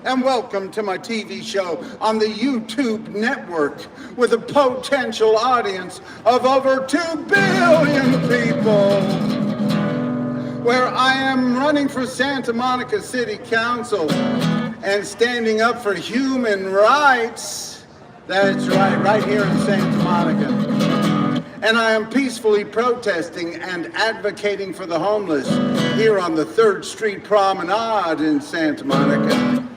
and welcome to my TV show on the YouTube network with a potential audience of over 2 billion people, where I am running for Santa Monica City Council and standing up for human rights. That's right here in Santa Monica. And I am peacefully protesting and advocating for the homeless here on the 3rd Street Promenade in Santa Monica.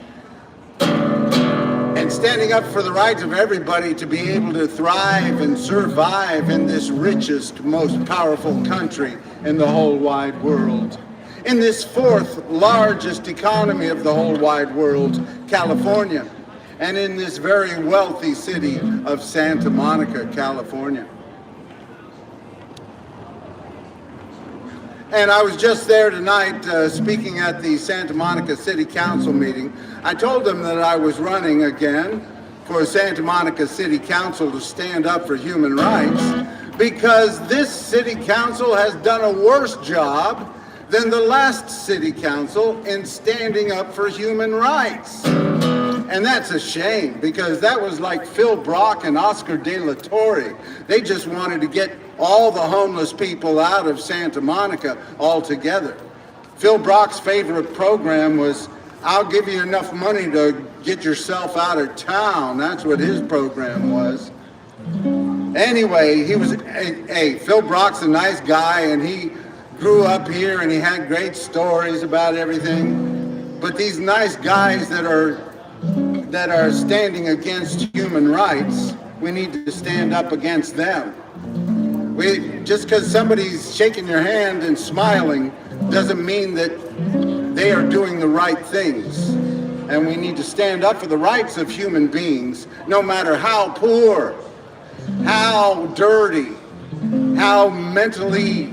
And standing up for the rights of everybody to be able to thrive and survive in this richest, most powerful country in the whole wide world. In this 4th largest economy of the whole wide world, California. And in this very wealthy city of Santa Monica, California. And I was just there tonight speaking at the Santa Monica City Council meeting. I told them that I was running again for Santa Monica City Council to stand up for human rights, because this city council has done a worse job than the last city council in standing up for human rights. And that's a shame, because that was like Phil Brock and Oscar De La Torre. They just wanted to get all the homeless people out of Santa Monica altogether. Phil Brock's favorite program was, I'll give you enough money to get yourself out of town. That's what his program was. Anyway, Phil Brock's a nice guy, and he grew up here and he had great stories about everything. But these nice guys that are standing against human rights, we need to stand up against them. Just because somebody's shaking your hand and smiling doesn't mean that they are doing the right things. And we need to stand up for the rights of human beings, no matter how poor, how dirty, how mentally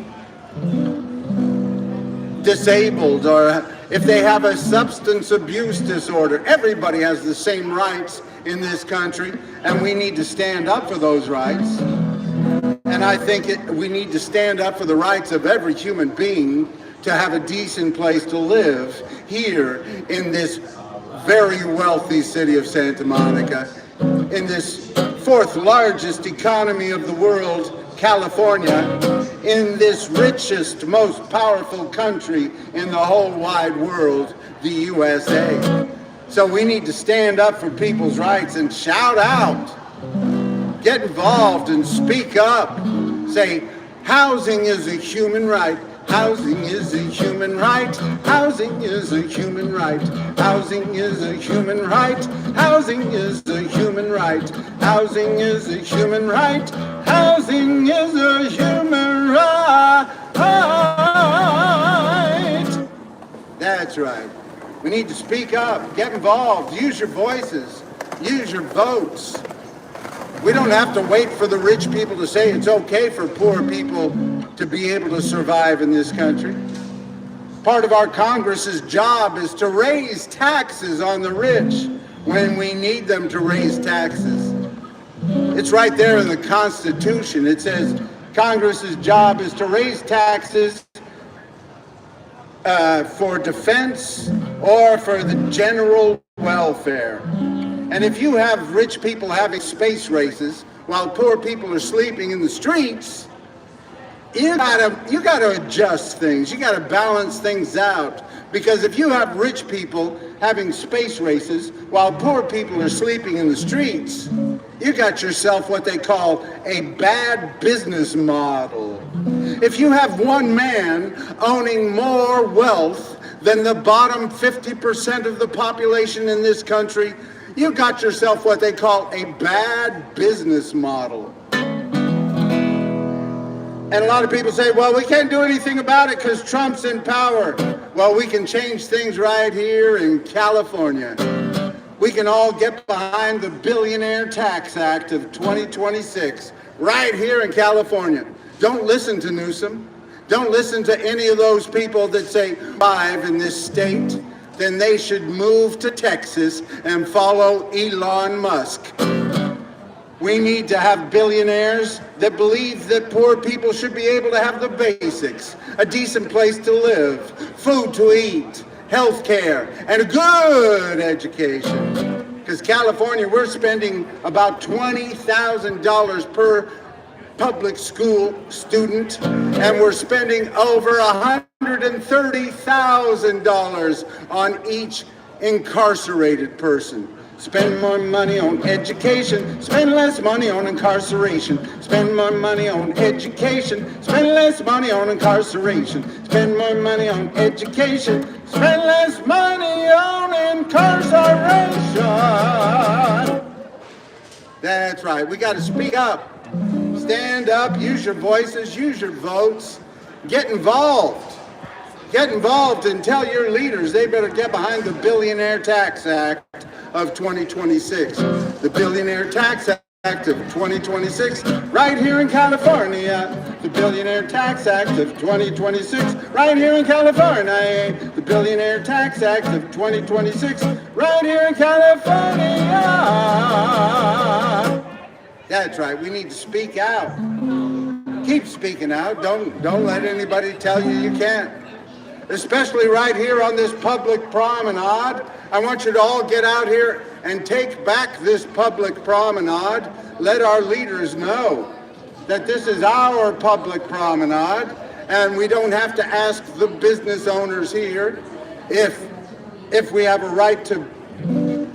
disabled, or if they have a substance abuse disorder. Everybody has the same rights in this country, and we need to stand up for those rights. And I think we need to stand up for the rights of every human being to have a decent place to live here in this very wealthy city of Santa Monica, in this 4th largest economy of the world, California, in this richest, most powerful country in the whole wide world, the USA. So we need to stand up for people's rights and shout out, get involved and speak up. Say, housing is a human right. Housing is a human right. Housing is a human right. Housing is a human right. Housing is a human right. Housing is a human right. Housing is a human right. That's right. We need to speak up, get involved, use your voices, use your votes. We don't have to wait for the rich people to say it's okay for poor people to be able to survive in this country. Part of our Congress's job is to raise taxes on the rich when we need them to raise taxes. It's right there in the Constitution. It says Congress's job is to raise taxes for defense or for the general welfare. And if you have rich people having space races while poor people are sleeping in the streets, you gotta adjust things. You gotta balance things out. Because if you have rich people having space races while poor people are sleeping in the streets, you got yourself what they call a bad business model. If you have one man owning more wealth than the bottom 50% of the population in this country, you got yourself what they call a bad business model. And a lot of people say, well, we can't do anything about it because Trump's in power. Well, we can change things right here in California. We can all get behind the Billionaire Tax Act of 2026 right here in California. Don't listen to Newsom. Don't listen to any of those people that say live in this state. Then they should move to Texas and follow Elon Musk. We need to have billionaires that believe that poor people should be able to have the basics, a decent place to live, food to eat, health care, and a good education. Because California, we're spending about $20,000 per public school student, and we're spending over $130,000 on each incarcerated person. Spend more money on education, spend less money on incarceration. Spend more money on education, spend less money on incarceration. Spend more money on education, spend less money on incarceration. That's right, we got to speak up. Stand up, use your voices, use your votes. Get involved. Get involved and tell your leaders they better get behind the Billionaire Tax Act of 2026. The Billionaire Tax Act of 2026, right here in California. The Billionaire Tax Act of 2026, right here in California. The Billionaire Tax Act of 2026, right here in California. That's right, we need to speak out. Keep speaking out. Don't let anybody tell you you can't. Especially right here on this public promenade. I want you to all get out here and take back this public promenade. Let our leaders know that this is our public promenade, and we don't have to ask the business owners here if we have a right to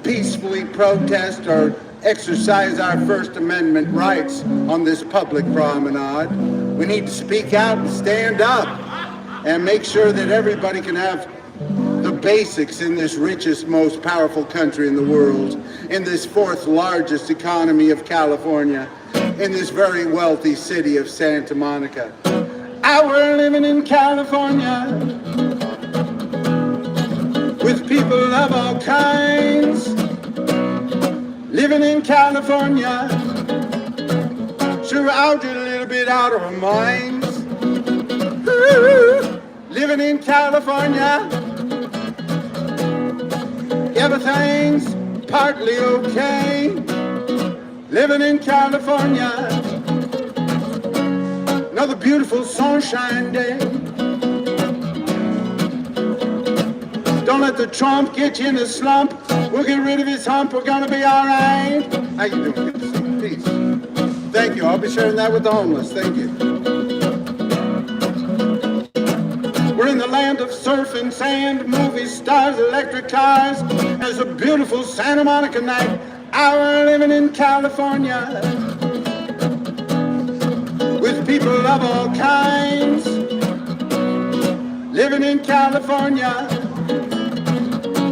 peacefully protest or exercise our First Amendment rights on this public promenade. We need to speak out and stand up and make sure that everybody can have the basics in this richest, most powerful country in the world, in this fourth largest economy of California, in this very wealthy city of Santa Monica. We're living in California with people of all kinds. Living in California, sure out a little bit out of our minds. Living in California, everything's partly okay. Living in California, another beautiful sunshine day. Don't let the Trump get you in a slump. We'll get rid of his hump, we're gonna be all right. How you doing? Good to see you. Peace. Thank you, I'll be sharing that with the homeless. Thank you. We're in the land of surf and sand, movie stars, electric cars. There's a beautiful Santa Monica night. We're living in California with people of all kinds. Living in California,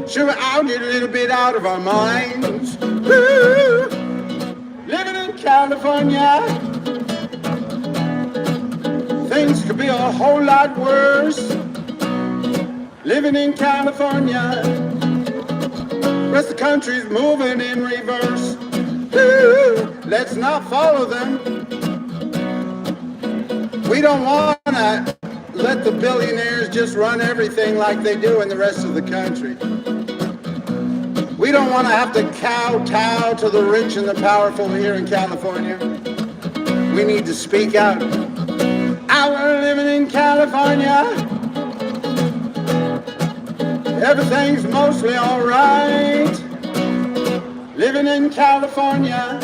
sure we're out a little bit out of our minds. Woo! Living in California, things could be a whole lot worse. Living in California, rest of the country's moving in reverse. Woo! Let's not follow them. We don't want to let the billionaires just run everything like they do in the rest of the country. We don't want to have to kowtow to the rich and the powerful here in California. We need to speak out. We're living in California. Everything's mostly all right. Living in California.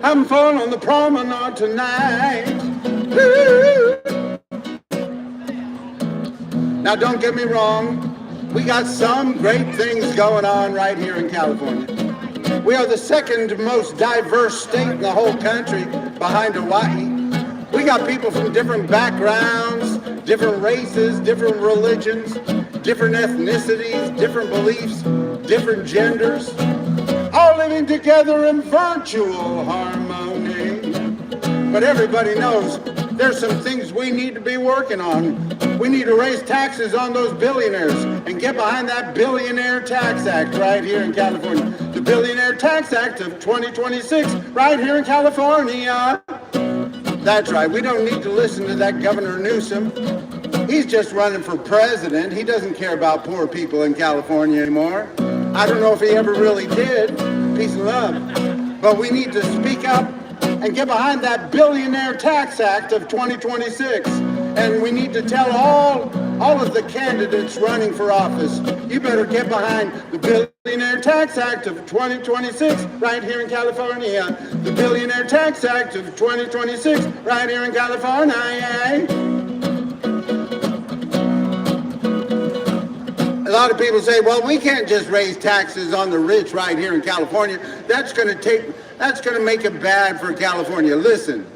I'm falling on the promenade tonight. Woo! Now don't get me wrong. We got some great things going on right here in California. We are the second most diverse state in the whole country behind Hawaii. We got people from different backgrounds, different races, different religions, different ethnicities, different beliefs, different genders, all living together in virtual harmony. But everybody knows there's some things we need to be working on. We need to raise taxes on those billionaires and get behind that Billionaire Tax Act right here in California. The Billionaire Tax Act of 2026 right here in California. That's right, we don't need to listen to that Governor Newsom. He's just running for president. He doesn't care about poor people in California anymore. I don't know if he ever really did. Peace and love. But we need to speak up and get behind that Billionaire Tax Act of 2026. And we need to tell all all of the candidates running for office, you better get behind the Billionaire Tax Act of 2026 right here in California. The Billionaire Tax Act of 2026 right here in California. A lot of people say, well, we can't just raise taxes on the rich right here in California. That's going to make it bad for California. Listen,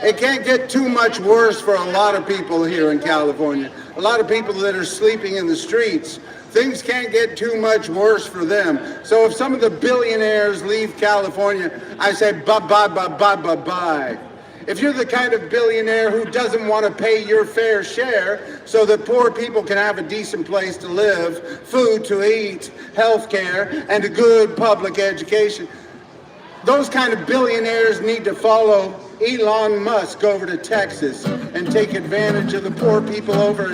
it can't get too much worse for a lot of people here in California. A lot of people that are sleeping in the streets. Things can't get too much worse for them. So if some of the billionaires leave California, I say bye, bye, bye, bye, bye, bye. If you're the kind of billionaire who doesn't want to pay your fair share so that poor people can have a decent place to live, food to eat, health care, and a good public education, those kind of billionaires need to follow Elon Musk over to Texas and take advantage of the poor people over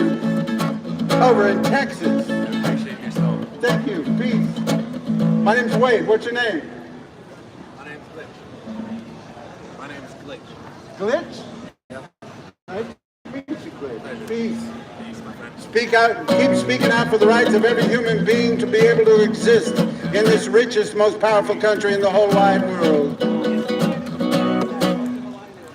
in Texas. Appreciate yourself. Thank you. Peace. My name's Wade. What's your name? My name's Glitch. My name is Glitch. Glitch? Yeah. Nice to meet you, Glitch. Peace. Peace, my friend. Speak out, keep speaking out for the rights of every human being to be able to exist in this richest, most powerful country in the whole wide world.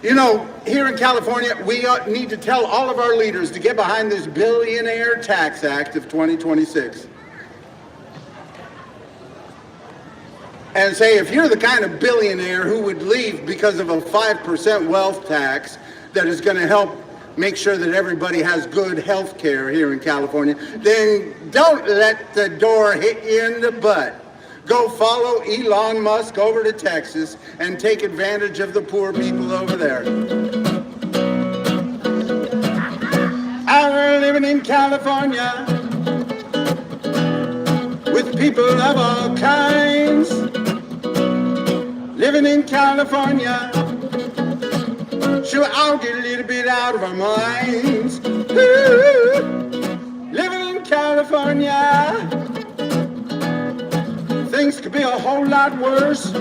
You know, here in California, we need to tell all of our leaders to get behind this Billionaire Tax Act of 2026. And say, if you're the kind of billionaire who would leave because of a 5% wealth tax that is going to help make sure that everybody has good health care here in California, then don't let the door hit you in the butt. Go follow Elon Musk over to Texas and take advantage of the poor people over there. I'm living in California with people of all kinds. Living in California, sure, I'll get a little bit out of our minds. Ooh, living in California, things could be a whole lot worse.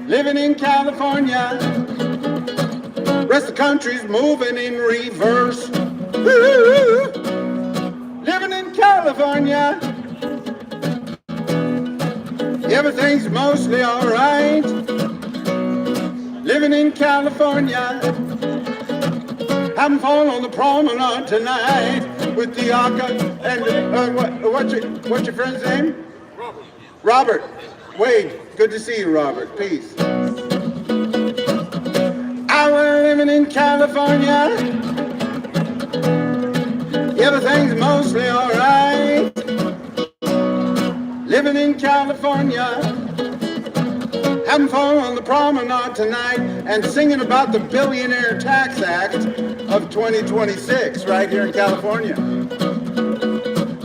Living in California, rest of the country's moving in reverse. Ooh, living in California, everything's mostly all right. Living in California, having fun on the promenade tonight with the Aka and what's your friend's name? Robert. Robert. Wade. Good to see you, Robert. Peace. I was living in California. Everything's mostly all right. Living in California, having fun on the promenade tonight and singing about the Billionaire Tax Act of 2026 right here in California.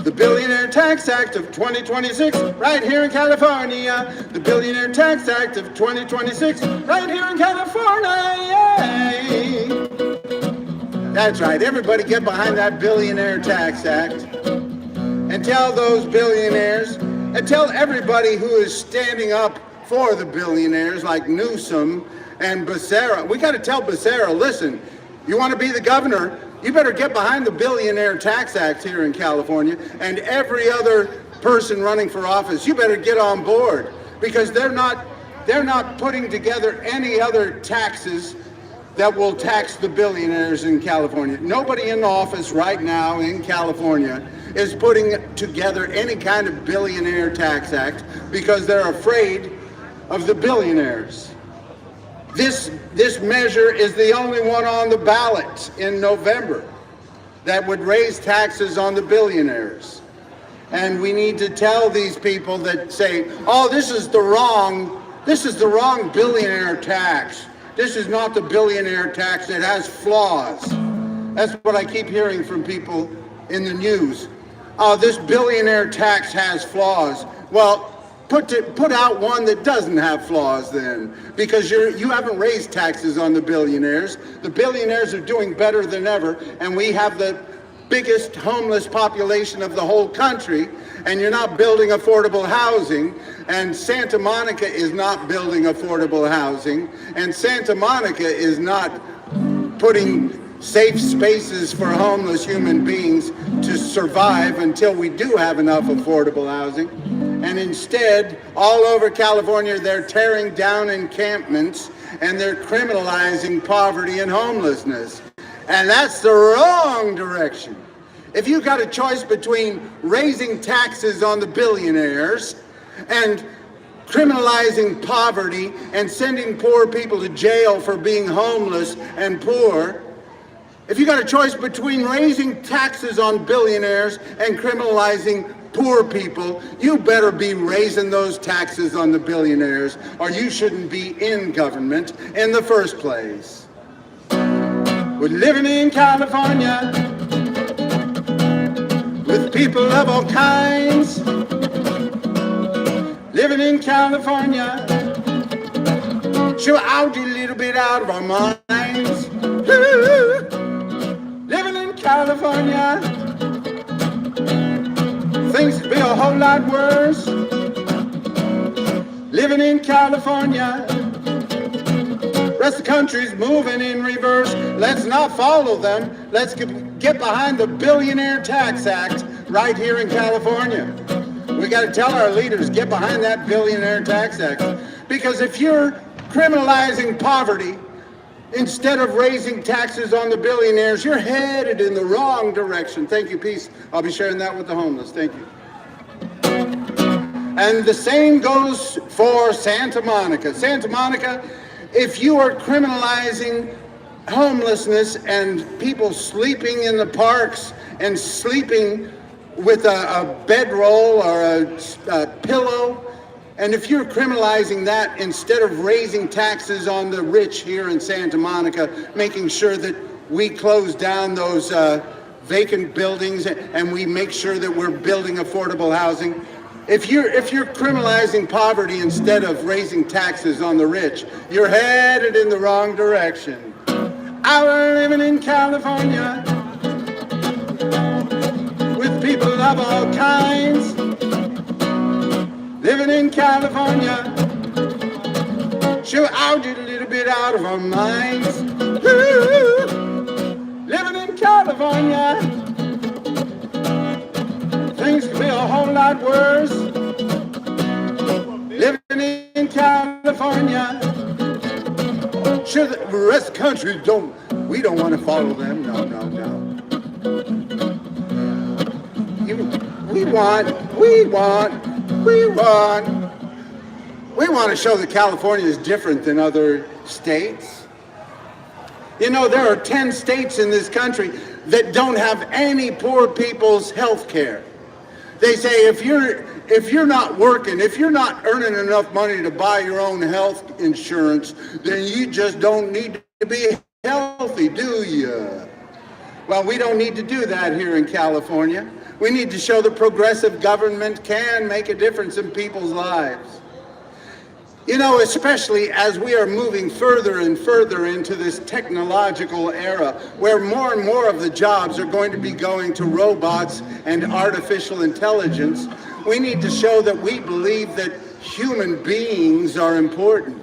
The Billionaire Tax Act of 2026 right here in California. The Billionaire Tax Act of 2026 right here in California. Yay! That's right. Everybody get behind that Billionaire Tax Act and tell those billionaires and tell everybody who is standing up for the billionaires like Newsom and Becerra. We got to tell Becerra, listen, you want to be the governor, you better get behind the Billionaire Tax Act here in California, and every other person running for office, you better get on board, because they're not putting together any other taxes that will tax the billionaires in California. Nobody in office right now in California is putting together any kind of billionaire tax act because they're afraid of the billionaires. This measure is the only one on the ballot in November that would raise taxes on the billionaires. And we need to tell these people that say, oh, this is the wrong billionaire tax. This is not the billionaire tax. It has flaws. That's what I keep hearing from people in the news. Oh, this billionaire tax has flaws. Well, put out one that doesn't have flaws then, because you haven't raised taxes on the billionaires. The billionaires are doing better than ever, and we have the biggest homeless population of the whole country, and you're not building affordable housing, and Santa Monica is not building affordable housing, and Santa Monica is not putting safe spaces for homeless human beings to survive until we do have enough affordable housing. And instead, all over California, they're tearing down encampments and they're criminalizing poverty and homelessness. And that's the wrong direction. If you got a choice between raising taxes on the billionaires and criminalizing poverty and sending poor people to jail for being homeless and poor, if you got a choice between raising taxes on billionaires and criminalizing poor people, you better be raising those taxes on the billionaires, or you shouldn't be in government in the first place. We're living in California with people of all kinds. Living in California, sure out a little bit out of our minds. Living in California, things could be a whole lot worse. Living in California, rest of the country's moving in reverse. Let's not follow them. Let's get behind the Billionaire Tax Act right here in California. We got to tell our leaders, get behind that Billionaire Tax Act. Because if you're criminalizing poverty instead of raising taxes on the billionaires, you're headed in the wrong direction. Thank you, peace. I'll be sharing that with the homeless. Thank you. And the same goes for Santa Monica. Santa Monica, if you are criminalizing homelessness and people sleeping in the parks and sleeping with a bedroll or a pillow, and if you're criminalizing that instead of raising taxes on the rich here in Santa Monica, making sure that we close down those vacant buildings and we make sure that we're building affordable housing, if you're criminalizing poverty instead of raising taxes on the rich, you're headed in the wrong direction. We're living in California with people of all kinds. Living in California, sure out a little bit out of our minds. Living in California, things could be a whole lot worse. Living in California, sure the rest of the country we don't want to follow them. No. We want to show that California is different than other states. You know, there are 10 states in this country that don't have any poor people's health care. They say if you're not working, if you're not earning enough money to buy your own health insurance, then you just don't need to be healthy, do you? Well, we don't need to do that here in California. We need to show that progressive government can make a difference in people's lives. You know, especially as we are moving further and further into this technological era where more and more of the jobs are going to be going to robots and artificial intelligence, we need to show that we believe that human beings are important.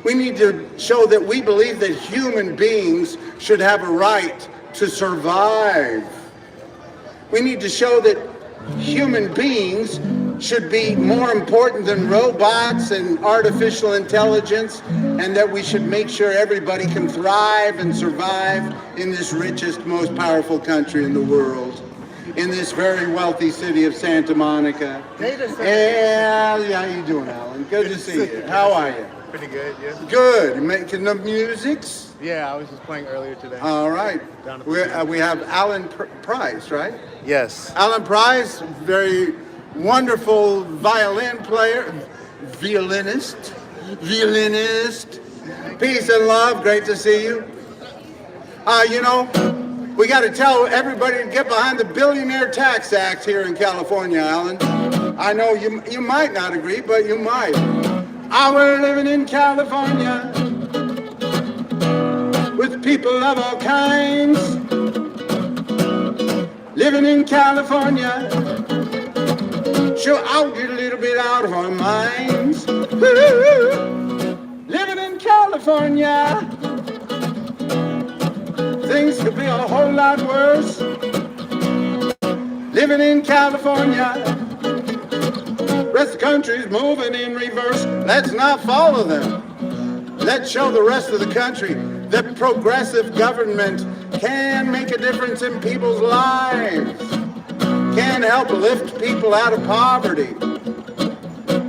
We need to show that we believe that human beings should have a right to survive. We need to show that human beings should be more important than robots and artificial intelligence, and that we should make sure everybody can thrive and survive in this richest, most powerful country in the world, in this very wealthy city of Santa Monica. Yeah, how you doing, Alan? Good to see you. How are you? Pretty good, yeah. Good. You making the musics? Yeah, I was just playing earlier today. All right. We have Alan Price, right? Yes. Alan Price, very wonderful violin player, violinist. Peace and love. Great to see you. You know, we got to tell everybody to get behind the Billionaire Tax Act here in California, Alan. I know you might not agree, but you might. We're living in California with people of all kinds. Living in California, sure out a little bit out of our minds. Living in California, Things could be a whole lot worse. Living in California, rest of the country's moving in reverse. Let's not follow them. Let's show the rest of the country that progressive government can make a difference in people's lives, can help lift people out of poverty,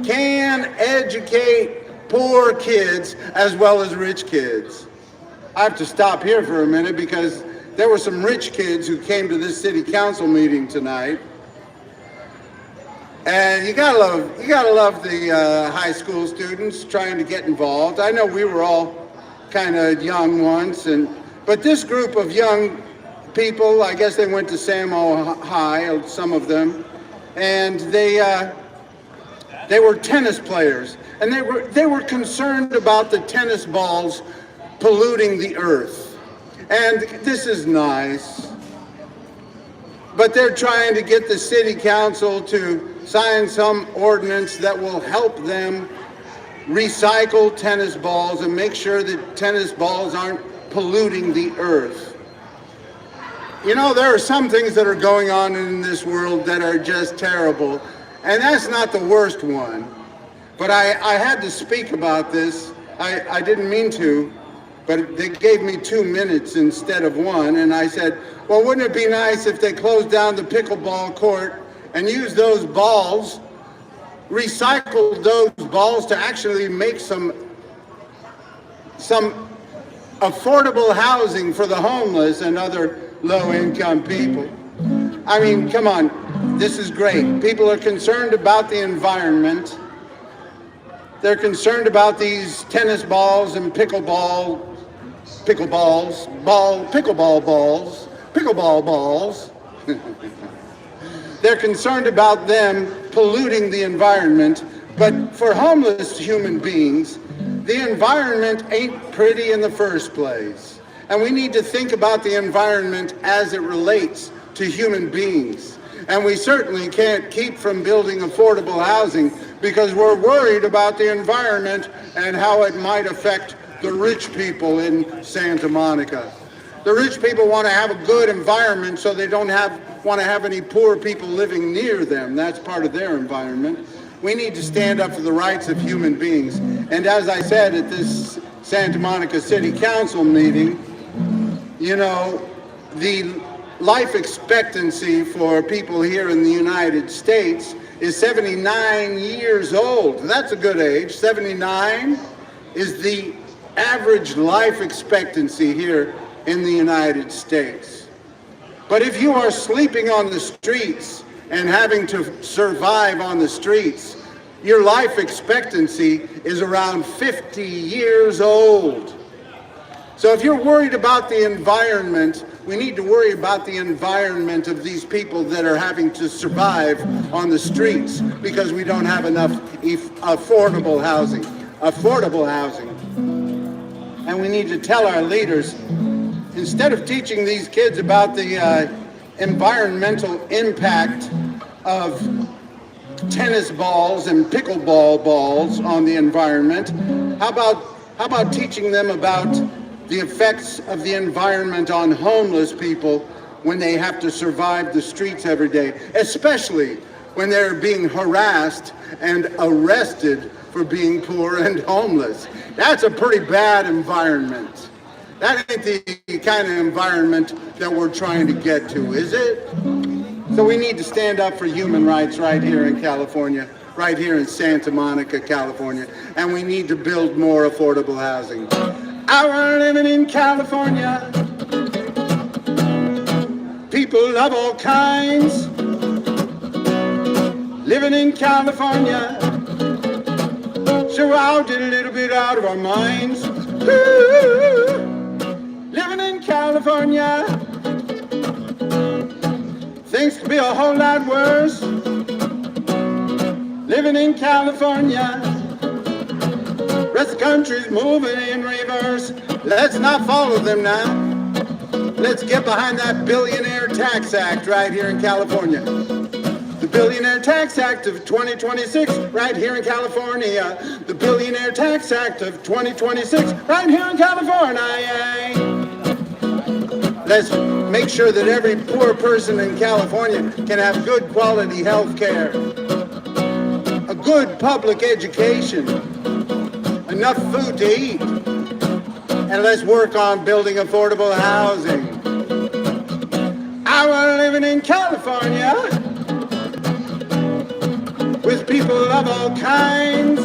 can educate poor kids as well as rich kids. I have to stop here for a minute because there were some rich kids who came to this city council meeting tonight. And you gotta love the high school students trying to get involved. I know we were all kind of young once, but this group of young people, I guess they went to Samo High, some of them, and they were tennis players, and they were concerned about the tennis balls polluting the earth. And this is nice, but they're trying to get the city council to sign some ordinance that will help them recycle tennis balls and make sure that tennis balls aren't polluting the earth. You know, there are some things that are going on in this world that are just terrible, and that's not the worst one. But I had to speak about this. I didn't mean to, but they gave me 2 minutes instead of 1, and I said, well, wouldn't it be nice if they closed down the pickleball court and used those balls, recycled those balls to actually make some affordable housing for the homeless and other low-income people? I mean, come on, this is great. People are concerned about the environment. They're concerned about these tennis balls and pickleball balls. They're concerned about them polluting the environment, but for homeless human beings, the environment ain't pretty in the first place. And we need to think about the environment as it relates to human beings. And we certainly can't keep from building affordable housing because we're worried about the environment and how it might affect the rich people in Santa Monica. The rich people want to have a good environment so they don't want to have any poor people living near them. That's part of their environment. We need to stand up for the rights of human beings. And as I said at this Santa Monica City Council meeting, you know, the life expectancy for people here in the United States is 79 years old. That's a good age. 79 is the average life expectancy here in the United States. But if you are sleeping on the streets and having to survive on the streets, your life expectancy is around 50 years old. So if you're worried about the environment, we need to worry about the environment of these people that are having to survive on the streets because we don't have enough affordable housing. And we need to tell our leaders, instead of teaching these kids about the environmental impact of tennis balls and pickleball balls on the environment, how about teaching them about the effects of the environment on homeless people when they have to survive the streets every day, especially when they're being harassed and arrested for being poor and homeless. That's a pretty bad environment. That ain't the kind of environment that we're trying to get to, is it? So we need to stand up for human rights right here in California, right here in Santa Monica, California, and we need to build more affordable housing. Our living in California, people of all kinds, living in California, sure out a little bit out of our minds. Ooh, living in California, things could be a whole lot worse. Living in California, rest of the country's moving in reverse. Let's not follow them now. Let's get behind that Billionaire Tax Act right here in California. The Billionaire Tax Act of 2026 right here in California. The Billionaire Tax Act of 2026 right here in California. Let's make sure that every poor person in California can have good quality health care, a good public education, enough food to eat, and let's work on building affordable housing. I want living in California with people of all kinds.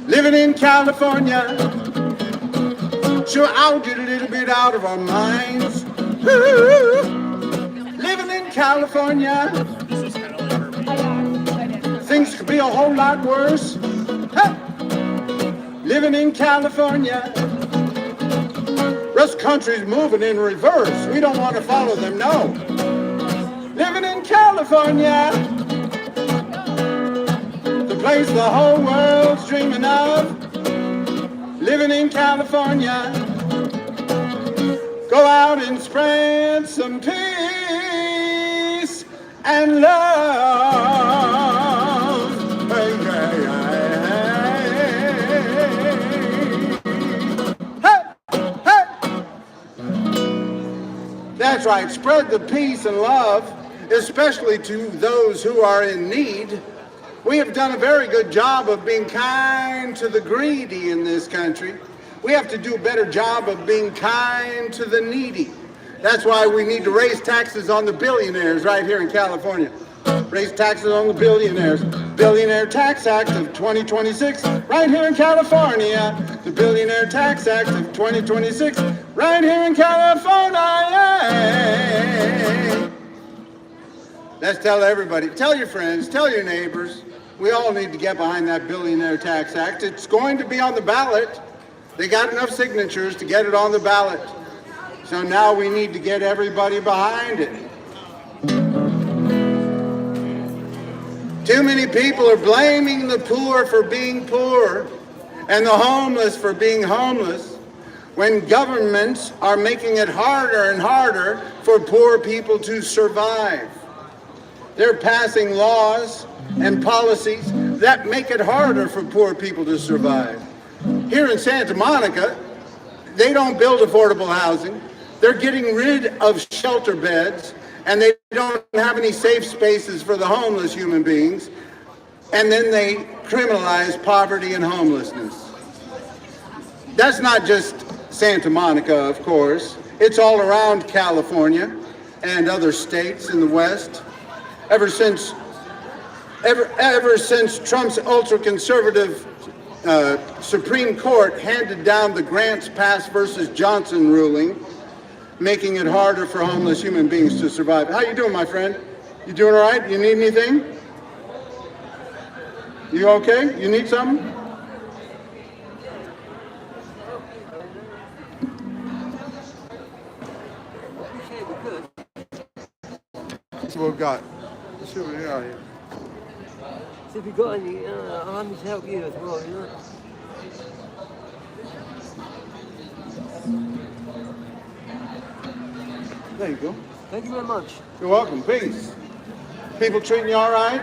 Living in California, sure I'll get a little bit out of our minds. Ooh, living in California, things could be a whole lot worse. Huh. Living in California, rest country's moving in reverse. We don't want to follow them, no. Living in California, the place the whole world's dreaming of. Living in California, go out and spread some peace and love. Hey, hey, hey, hey. That's right, spread the peace and love, especially to those who are in need. We have done a very good job of being kind to the greedy in this country. We have to do a better job of being kind to the needy. That's why we need to raise taxes on the billionaires right here in California. Raise taxes on the billionaires. Billionaire Tax Act of 2026, right here in California. The Billionaire Tax Act of 2026, right here in California. Let's tell everybody, tell your friends, tell your neighbors. We all need to get behind that Billionaire Tax Act. It's going to be on the ballot. They got enough signatures to get it on the ballot. So now we need to get everybody behind it. Too many people are blaming the poor for being poor and the homeless for being homeless, when governments are making it harder and harder for poor people to survive. They're passing laws and policies that make it harder for poor people to survive. Here in Santa Monica, they don't build affordable housing. They're getting rid of shelter beds, and they don't have any safe spaces for the homeless human beings. And then they criminalize poverty and homelessness. That's not just Santa Monica, of course. It's all around California and other states in the West. Ever since Trump's ultra-conservative Supreme Court handed down the Grants Pass versus Johnson ruling, making it harder for homeless human beings to survive. How you doing, my friend? You doing all right? You need anything? You okay? You need something? Let's see what we've got. Let's see what we got here. So if you got any, I'm happy to help you as well, you know. There you go. Thank you very much. You're welcome. Peace. People treating you all right?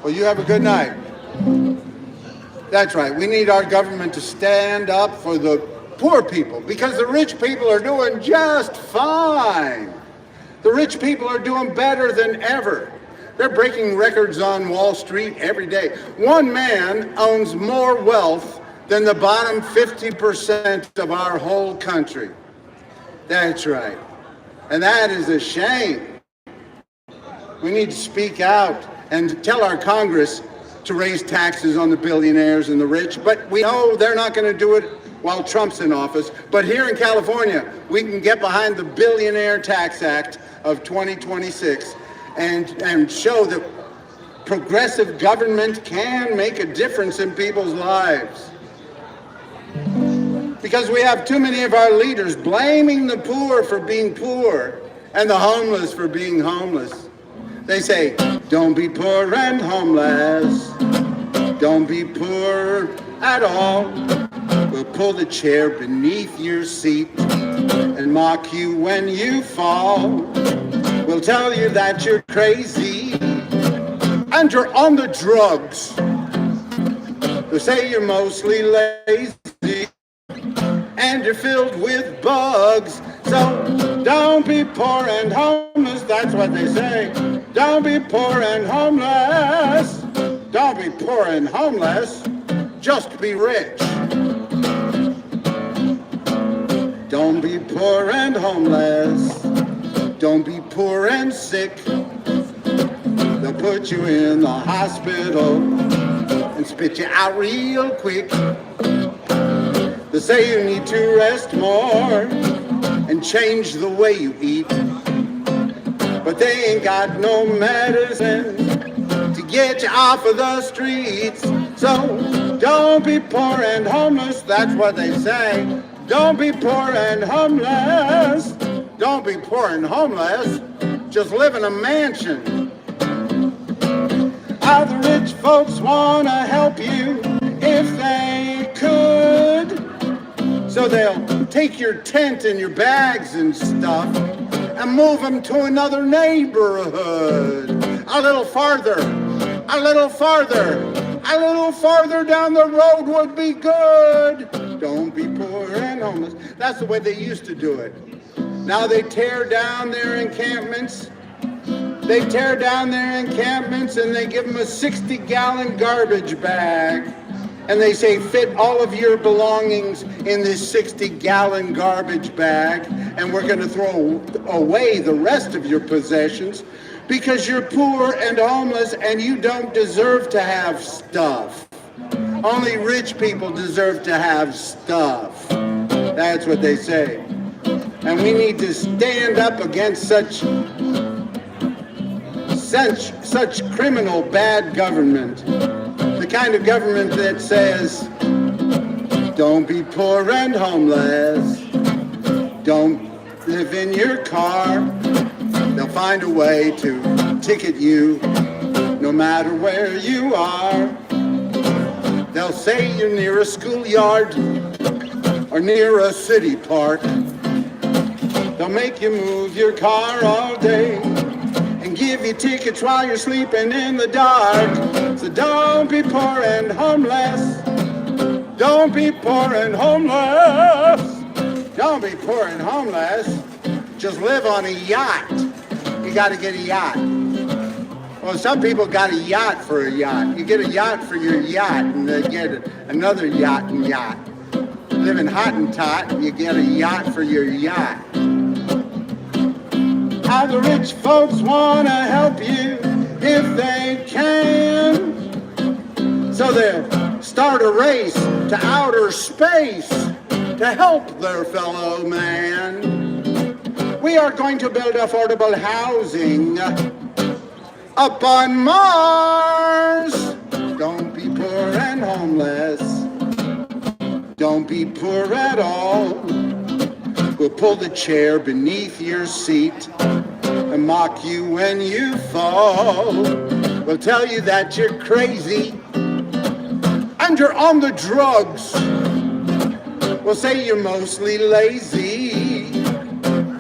Well, you have a good night. That's right. We need our government to stand up for the poor people, because the rich people are doing just fine. The rich people are doing better than ever. They're breaking records on Wall Street every day. One man owns more wealth than the bottom 50% of our whole country. That's right. And that is a shame. We need to speak out and tell our Congress to raise taxes on the billionaires and the rich, but we know they're not going to do it while Trump's in office. But here in California, we can get behind the Billionaire Tax Act of 2026 and show that progressive government can make a difference in people's lives. Because we have too many of our leaders blaming the poor for being poor and the homeless for being homeless. They say, don't be poor and homeless. Don't be poor at all. We'll pull the chair beneath your seat and mock you when you fall. We'll tell you that you're crazy and you're on the drugs. They'll say you're mostly lazy and you're filled with bugs. So don't be poor and homeless, that's what they say. Don't be poor and homeless. Don't be poor and homeless, just be rich. Don't be poor and homeless. Don't be poor and sick. They'll put you in the hospital and spit you out real quick. They say you need to rest more and change the way you eat. But they ain't got no medicine to get you off of the streets. So don't be poor and homeless, that's what they say. Don't be poor and homeless. Don't be poor and homeless. Just live in a mansion. All the rich folks want to help you if they could. So they'll take your tent and your bags and stuff and move them to another neighborhood. A little farther, a little farther, a little farther down the road would be good. Don't be poor and homeless. That's the way they used to do it. Now they tear down their encampments. They tear down their encampments and they give them a 60-gallon garbage bag. And they say, fit all of your belongings in this 60-gallon garbage bag, and we're going to throw away the rest of your possessions because you're poor and homeless and you don't deserve to have stuff. Only rich people deserve to have stuff. That's what they say. And we need to stand up against such criminal bad government. The kind of government that says, don't be poor and homeless. Don't live in your car. They'll find a way to ticket you no matter where you are. They'll say you're near a schoolyard or near a city park. They'll make you move your car all day and give you tickets while you're sleeping in the dark. So don't be poor and homeless. Don't be poor and homeless. Don't be poor and homeless. Just live on a yacht. You got to get a yacht. Well, some people got a yacht for a yacht. You get a yacht for your yacht, and they get another yacht and yacht. Live in Hottentot, you get a yacht for your yacht. How the rich folks want to help you if they can. So they'll start a race to outer space to help their fellow man. We are going to build affordable housing up on Mars. Don't be poor and homeless. Don't be poor at all. We'll pull the chair beneath your seat and mock you when you fall. We'll tell you that you're crazy and you're on the drugs. We'll say you're mostly lazy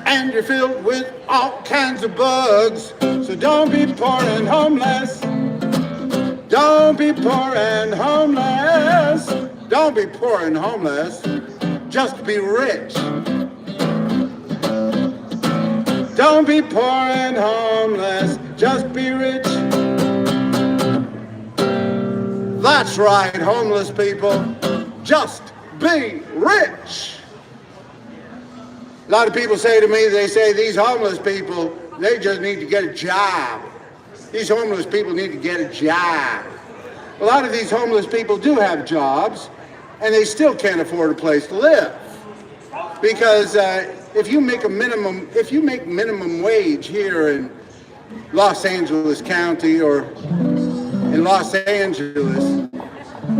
and you're filled with all kinds of bugs. So don't be poor and homeless. Don't be poor and homeless. Don't be poor and homeless. Just be rich. Don't be poor and homeless. Just be rich. That's right, homeless people. Just be rich. A lot of people say to me, they say these homeless people, they just need to get a job. These homeless people need to get a job. A lot of these homeless people do have jobs, and they still can't afford a place to live. Because if you make minimum wage here in Los Angeles County or in Los Angeles,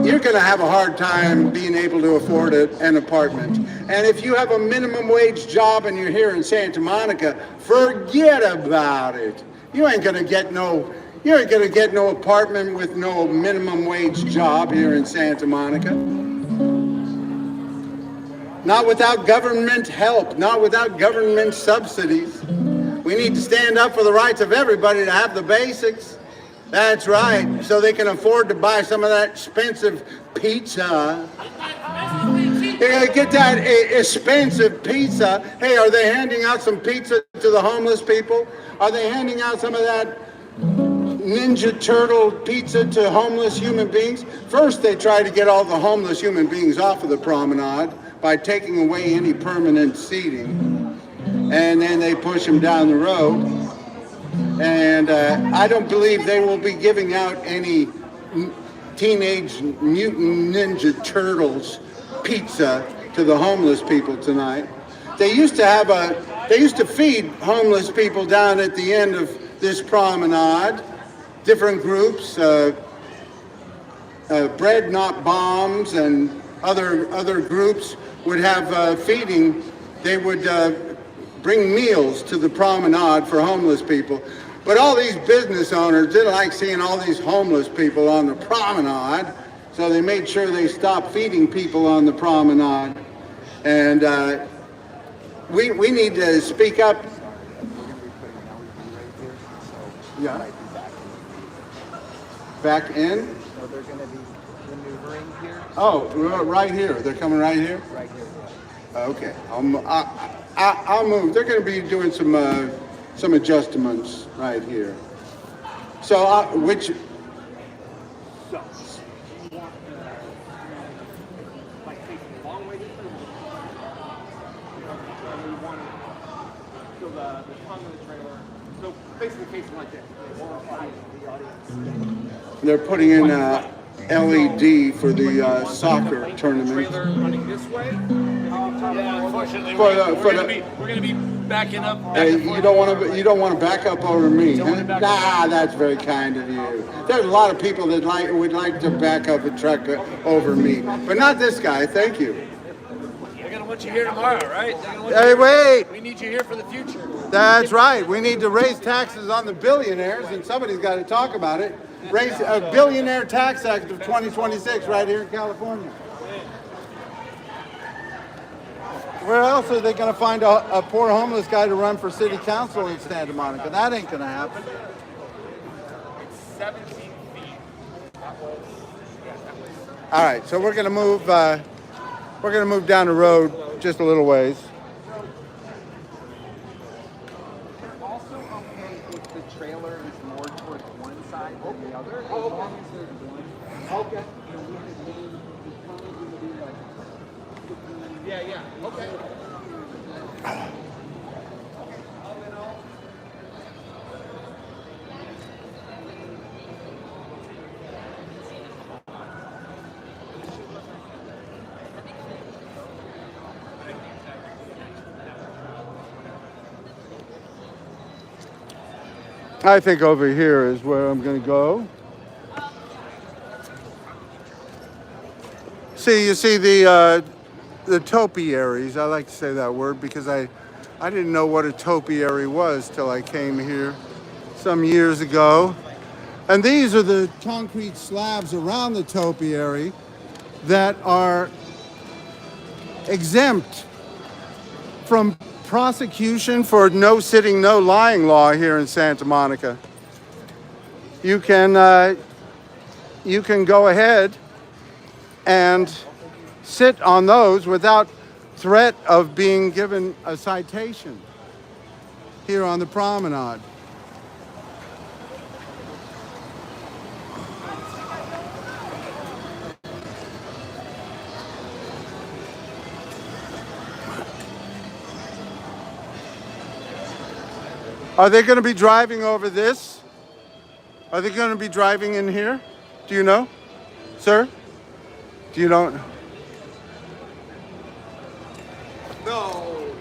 you're going to have a hard time being able to afford an apartment. And if you have a minimum wage job and you're here in Santa Monica, forget about it. You ain't going to get no apartment with no minimum wage job here in Santa Monica. Not without government help, not without government subsidies. We need to stand up for the rights of everybody to have the basics. That's right, so they can afford to buy some of that expensive pizza. Get that expensive pizza. Hey, are they handing out some pizza to the homeless people? Are they handing out some of that Ninja Turtle pizza to homeless human beings? First, they try to get all the homeless human beings off of the promenade by taking away any permanent seating. And then they push them down the road. And I don't believe they will be giving out any Teenage Mutant Ninja Turtles pizza to the homeless people tonight. They used to feed homeless people down at the end of this promenade. Different groups, Bread Not Bombs and other groups would have feeding. They would bring meals to the promenade for homeless people. But all these business owners didn't like seeing all these homeless people on the promenade, so they made sure they stopped feeding people on the promenade. And we need to speak up. Yeah. Back in? So they're going to be maneuvering here? Oh, right here. They're coming right here? Right here. Okay. I'll move. They're going to be doing some adjustments right here. So which? So, you want like facing a long way this way? You want so the tongue of the trailer. So basically facing like this. The audience. They're putting in LED for the soccer tournament. Trailer running this way. Yeah, unfortunately, For we're the- gonna be backing up. Hey, you don't want to back up over me. Huh? Nah, that's very kind of you. There's a lot of people that would like to back up a truck over me, but not this guy. Thank you. They're gonna want you here tomorrow, right? They're gonna want Hey, wait. We need you here for the future. That's right. We need to raise taxes on the billionaires, and somebody's got to talk about it. Raise a billionaire tax act of 2026 right here in California. Where else are they going to find a poor homeless guy to run for city council in Santa Monica? That ain't going to happen. 17 feet. All right, so we're going to move. We're going to move down the road just a little ways. Also okay if the trailer is more towards one side than the other, as long as there's one. Okay. Yeah. Okay. I think over here is where I'm going to go. You see the topiaries. I like to say that word because I didn't know what a topiary was till I came here some years ago. And these are the concrete slabs around the topiary that are exempt from prosecution for no sitting, no lying law here in Santa Monica. You can go ahead and sit on those without threat of being given a citation here on the promenade. Are they going to be driving over this? Are they going to be driving in here? Do you know, sir? Do you know? No.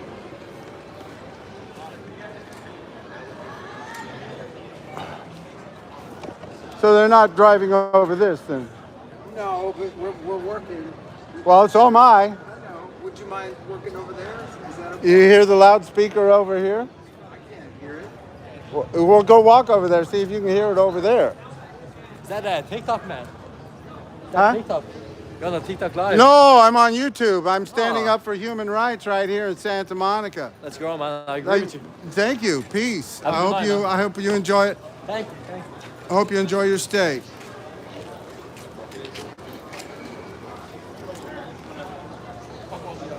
So they're not driving over this then? No, but we're working. Well, so am I. I know. Would you mind working over there? Is that okay? You hear the loudspeaker over here? I can't hear it. We'll go walk over there, see if you can hear it over there. Is that a TikTok, man? Huh? TikTok. You're on TikTok live. No, I'm on YouTube. I'm standing Oh. up for human rights right here in Santa Monica. Let's go, man. I agree with you. Thank you. Peace. Have a good night, man. I hope you enjoy it. Thank you. Thank you. I hope you enjoy your stay.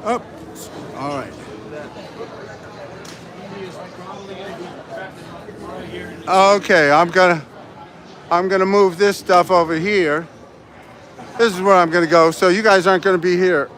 Up. All right. Okay, I'm gonna move this stuff over here. This is where I'm gonna go. So you guys aren't gonna be here.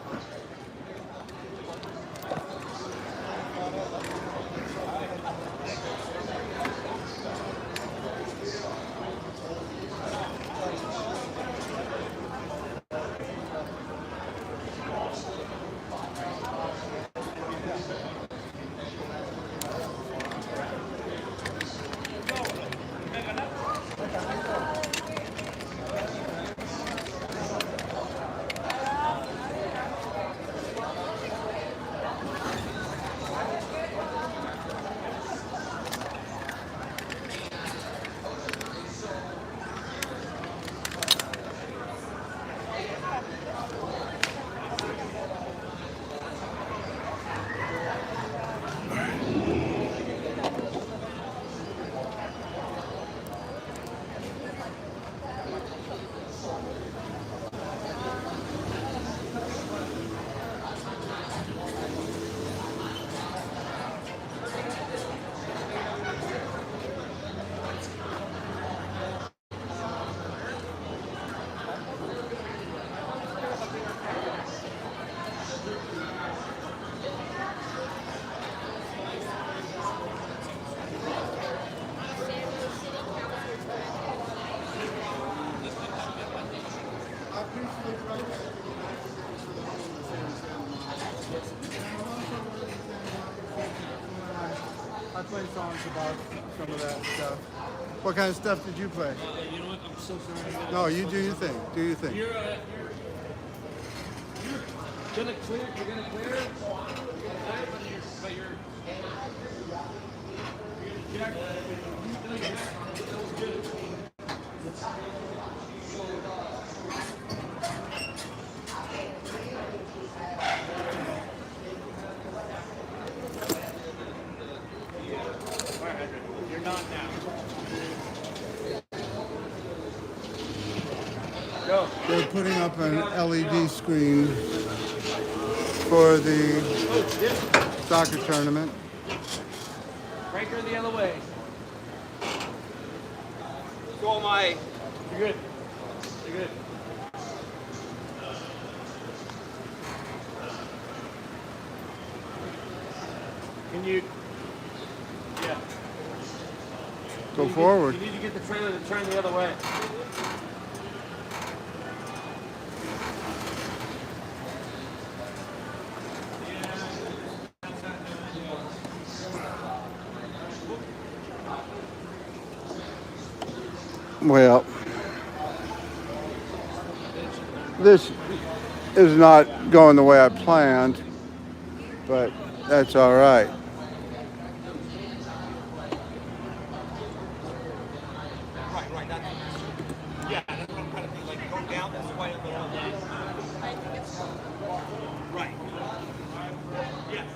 I play songs about some of that stuff. What kind of stuff did you play? You know what? I'm so sorry. No, you do your thing. Do your thing. You're gonna clear. You're gonna clear. But you're jack. No, you're jack. That was good. You're not now. Go. They're putting up an LED screen for the soccer tournament. Break her the other way. Go, Mike. You're good. You're good. Can you? Yeah. Go forward. You need to get the trailer to turn the other way. Well, this is not going the way I planned, but that's all right. Right. Yeah, that's what I'm trying to do. Like, go down this way a little bit. Right. Yes.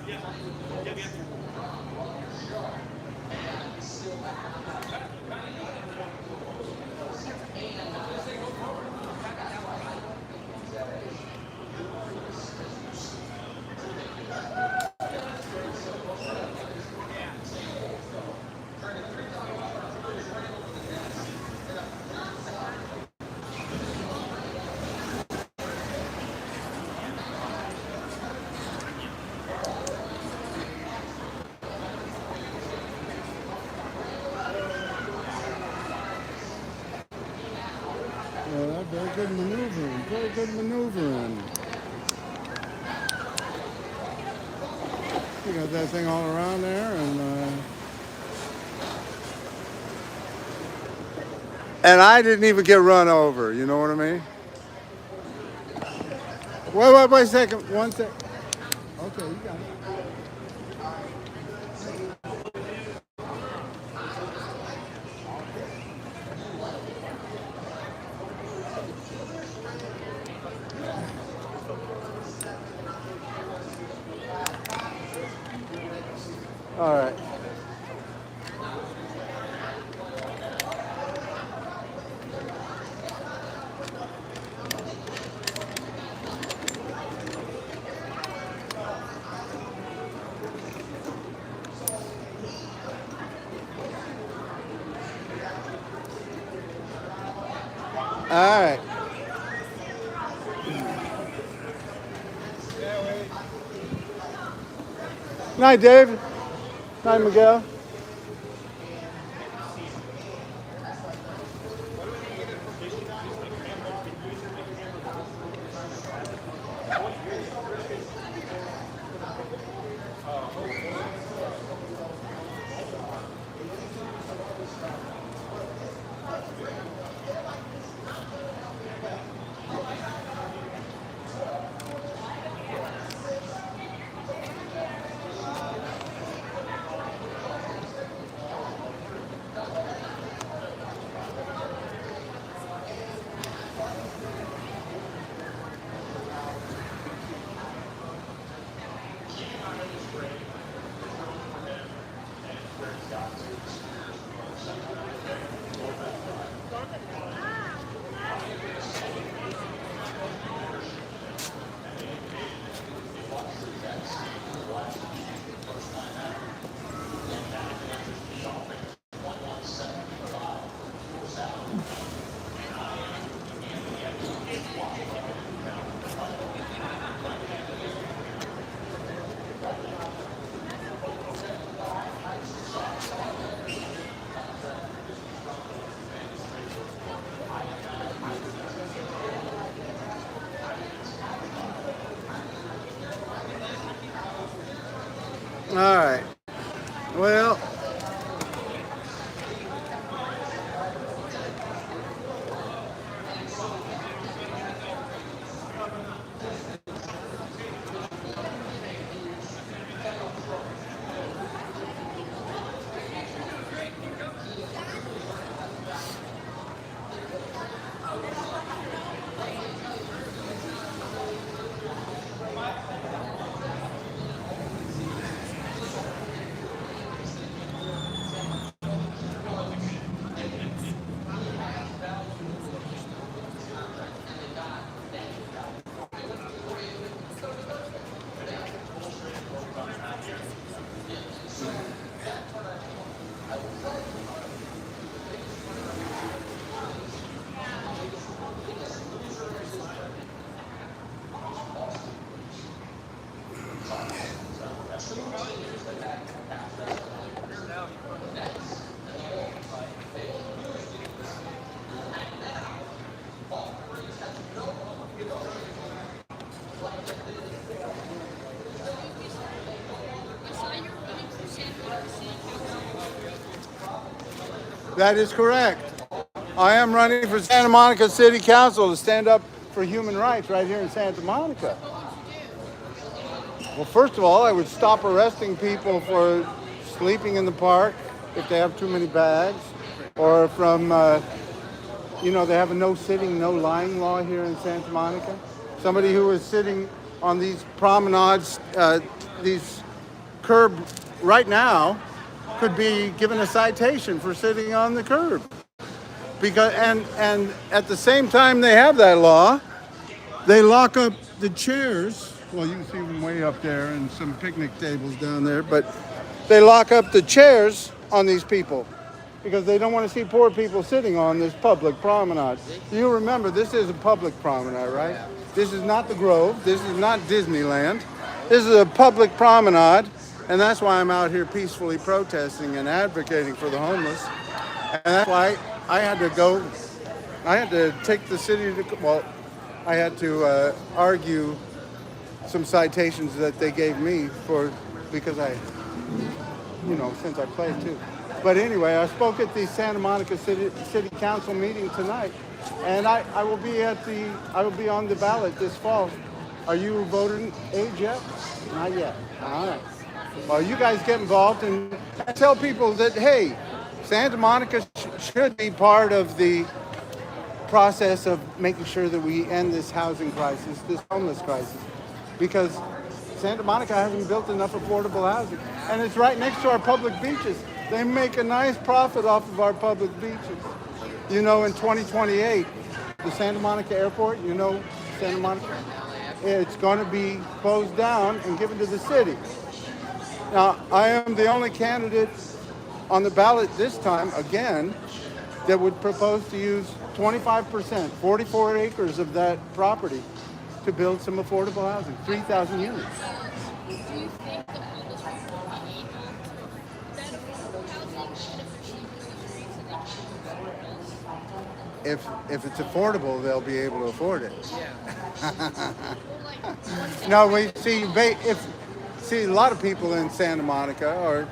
Yeah, very good maneuvering. Very good maneuvering. You got that thing all around there, and I didn't even get run over. You know what I mean? Wait a second. 1 sec. Okay, you got it. All right. All right. Night, David. Night, Miguel. All right. Well, that is correct. I am running for Santa Monica City Council to stand up for human rights right here in Santa Monica. Well, first of all, I would stop arresting people for sleeping in the park if they have too many bags, or from, they have a no sitting, no lying law here in Santa Monica. Somebody who is sitting on these promenades, these curb right now, could be given a citation for sitting on the curb. Because and at the same time they have that law, they lock up the chairs. Well, you can see them way up there and some picnic tables down there, but they lock up the chairs on these people because they don't want to see poor people sitting on this public promenade. You remember, this is a public promenade, right? This is not the Grove. This is not Disneyland. This is a public promenade, and that's why I'm out here peacefully protesting and advocating for the homeless. And that's why I had to take the city to, I had to argue some citations that they gave me because since I played too. But anyway, I spoke at the Santa Monica City Council meeting tonight, and I will be on the ballot this fall. Are you voting age yet? Not yet. All right. Well, you guys get involved and tell people that, hey, Santa Monica should be part of the process of making sure that we end this housing crisis, this homeless crisis, because Santa Monica hasn't built enough affordable housing, and it's right next to our public beaches. They make a nice profit off of our public beaches. In 2028, the Santa Monica Airport, Santa Monica, it's going to be closed down and given to the city. Now, I am the only candidate on the ballot this time, again, that would propose to use 25%, 44 acres of that property to build some affordable housing, 3,000 units. Do you think the homeless people will be able to that affordable housing and if they're sleeping in the streets and they can't afford this? If it's affordable, they'll be able to afford it. Well, like, what if No, we see a lot of people in Santa Monica, or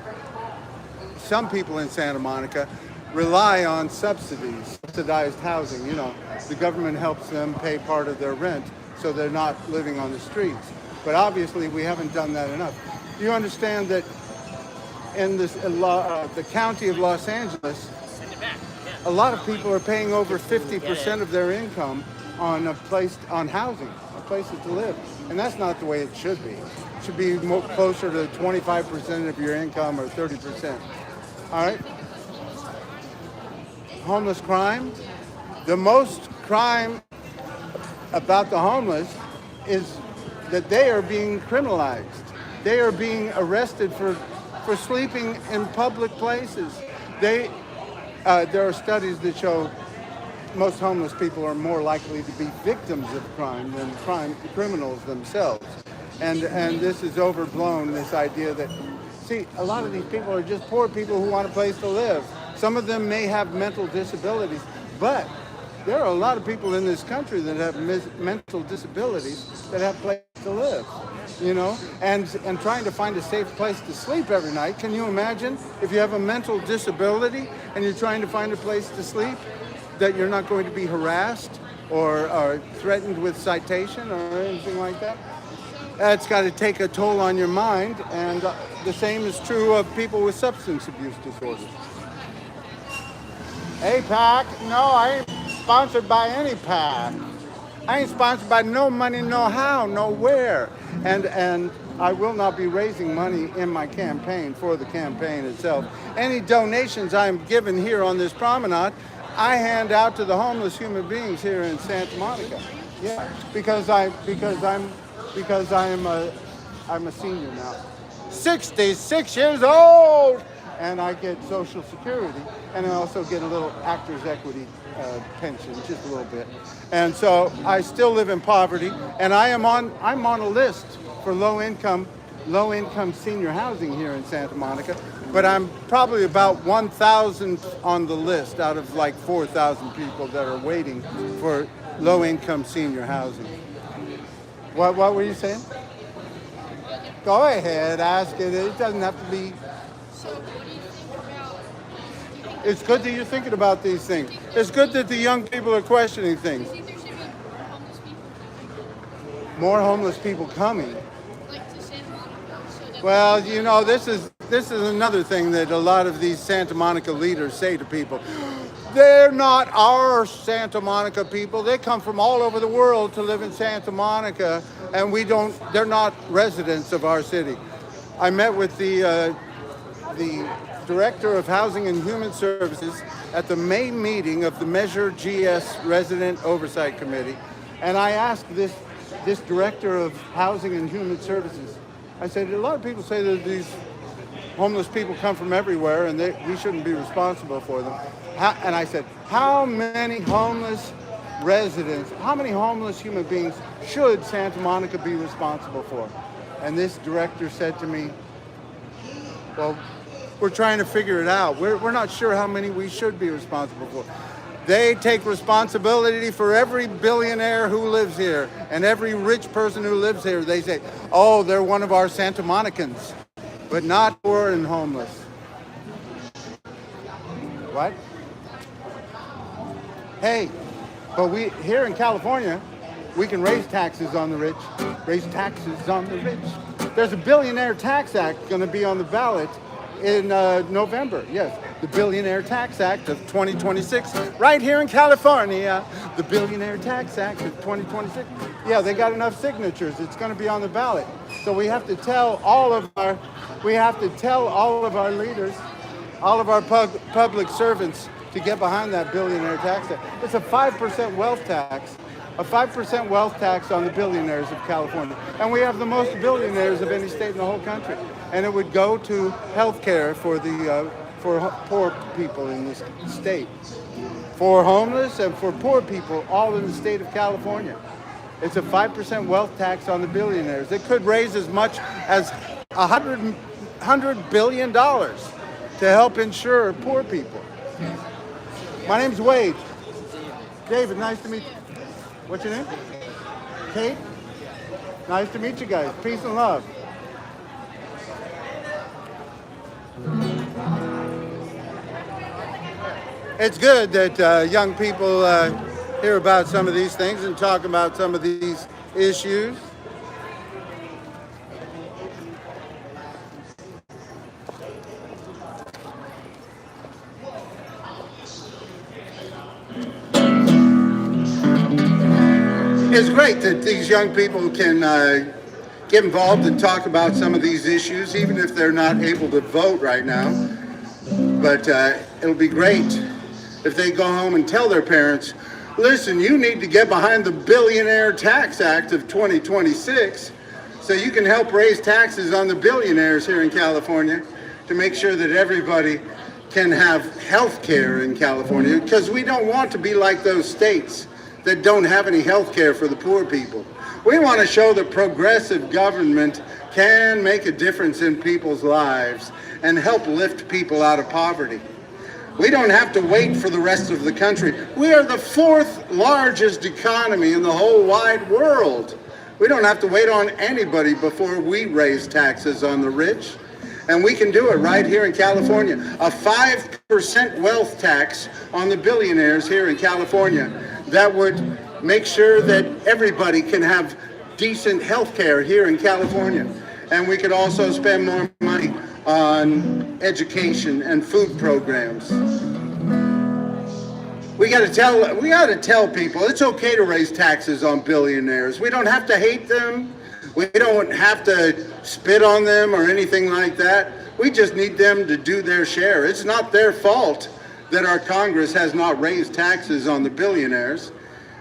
some people in Santa Monica, rely on subsidies, subsidized housing. You know, the government helps them pay part of their rent, so they're not living on the streets. But obviously, we haven't done that enough. You understand that in this the county of Los Angeles, a lot of people are paying over 50% of their income on housing, a place to live, and that's not the way it should be. It should be more closer to 25% of your income or 30%. All right. Homeless crime. The most crime about the homeless is that they are being criminalized. They are being arrested for sleeping in public places. There are studies that show most homeless people are more likely to be victims of crime than criminals themselves. And this is overblown, this idea that, see, a lot of these people are just poor people who want a place to live. Some of them may have mental disabilities, but there are a lot of people in this country that have mental disabilities that have place to live, you know, and trying to find a safe place to sleep every night. Can you imagine if you have a mental disability and you're trying to find a place to sleep, that you're not going to be harassed or threatened with citation or anything like that? That's got to take a toll on your mind, and the same is true of people with substance abuse disorders. Hey, PAC. No, I ain't sponsored by any PAC. I ain't sponsored by no money, no how, no where. And I will not be raising money in my campaign for the campaign itself. Any donations I'm given here on this promenade, I hand out to the homeless human beings here in Santa Monica. Yeah, because I'm a senior now. 66 years old! And I get Social Security, and I also get a little Actors Equity pension, just a little bit. And so I still live in poverty, and I'm on a list for low income senior housing here in Santa Monica, but I'm probably about 1,000 on the list out of like 4,000 people that are waiting for low income senior housing. What were you saying? Go ahead, ask it. It doesn't have to be. So what do you think about? It's good that you're thinking about these things. It's good that the young people are questioning things. Do you think there should be More homeless people coming. like to Santa Monica? So that Well, you know, this is another thing that a lot of these Santa Monica leaders say to people. They're not our Santa Monica people. They come from all over the world to live in Santa Monica, and they're not residents of our city. I met with the Director of Housing and Human Services at the May meeting of the Measure GS Resident Oversight Committee, and I asked this Director of Housing and Human Services, I said, a lot of people say that these homeless people come from everywhere and we shouldn't be responsible for them. And I said, how many homeless residents, how many homeless human beings should Santa Monica be responsible for? And this director said to me, well, we're trying to figure it out. We're not sure how many we should be responsible for. They take responsibility for every billionaire who lives here and every rich person who lives here. They say, oh, they're one of our Santa Monicans, but not poor and homeless. What? Hey, but we here in California, we can raise taxes on the rich. Raise taxes on the rich. There's a Billionaire Tax Act going to be on the ballot in November. Yes, the Billionaire Tax Act of 2026, right here in California. The Billionaire Tax Act of 2026. Yeah, they got enough signatures. It's going to be on the ballot. So we have to tell all of our leaders, all of our public servants to get behind that Billionaire Tax Act. It's a 5% wealth tax. A 5% wealth tax on the billionaires of California. And we have the most billionaires of any state in the whole country. And it would go to health care for for poor people in this state, for homeless and for poor people, all in the state of California. It's a 5% wealth tax on the billionaires. It could raise as much as $100 billion to help insure poor people. My name's Wade. David, nice to meet you. What's your name? Kate? Nice to meet you guys. Peace and love. It's good that young people hear about some of these things and talk about some of these issues. It's great that these young people can get involved and talk about some of these issues, even if they're not able to vote right now. But it'll be great if they go home and tell their parents, listen, you need to get behind the Billionaire Tax Act of 2026 so you can help raise taxes on the billionaires here in California to make sure that everybody can have health care in California, because we don't want to be like those states that don't have any health care for the poor people. We want to show that progressive government can make a difference in people's lives and help lift people out of poverty. We don't have to wait for the rest of the country. We are the fourth largest economy in the whole wide world. We don't have to wait on anybody before we raise taxes on the rich. And we can do it right here in California. A 5% wealth tax on the billionaires here in California. That would make sure that everybody can have decent health care here in California. And we could also spend more money on education and food programs. We got to tell people it's okay to raise taxes on billionaires. We don't have to hate them. We don't have to spit on them or anything like that. We just need them to do their share. It's not their fault that our Congress has not raised taxes on the billionaires.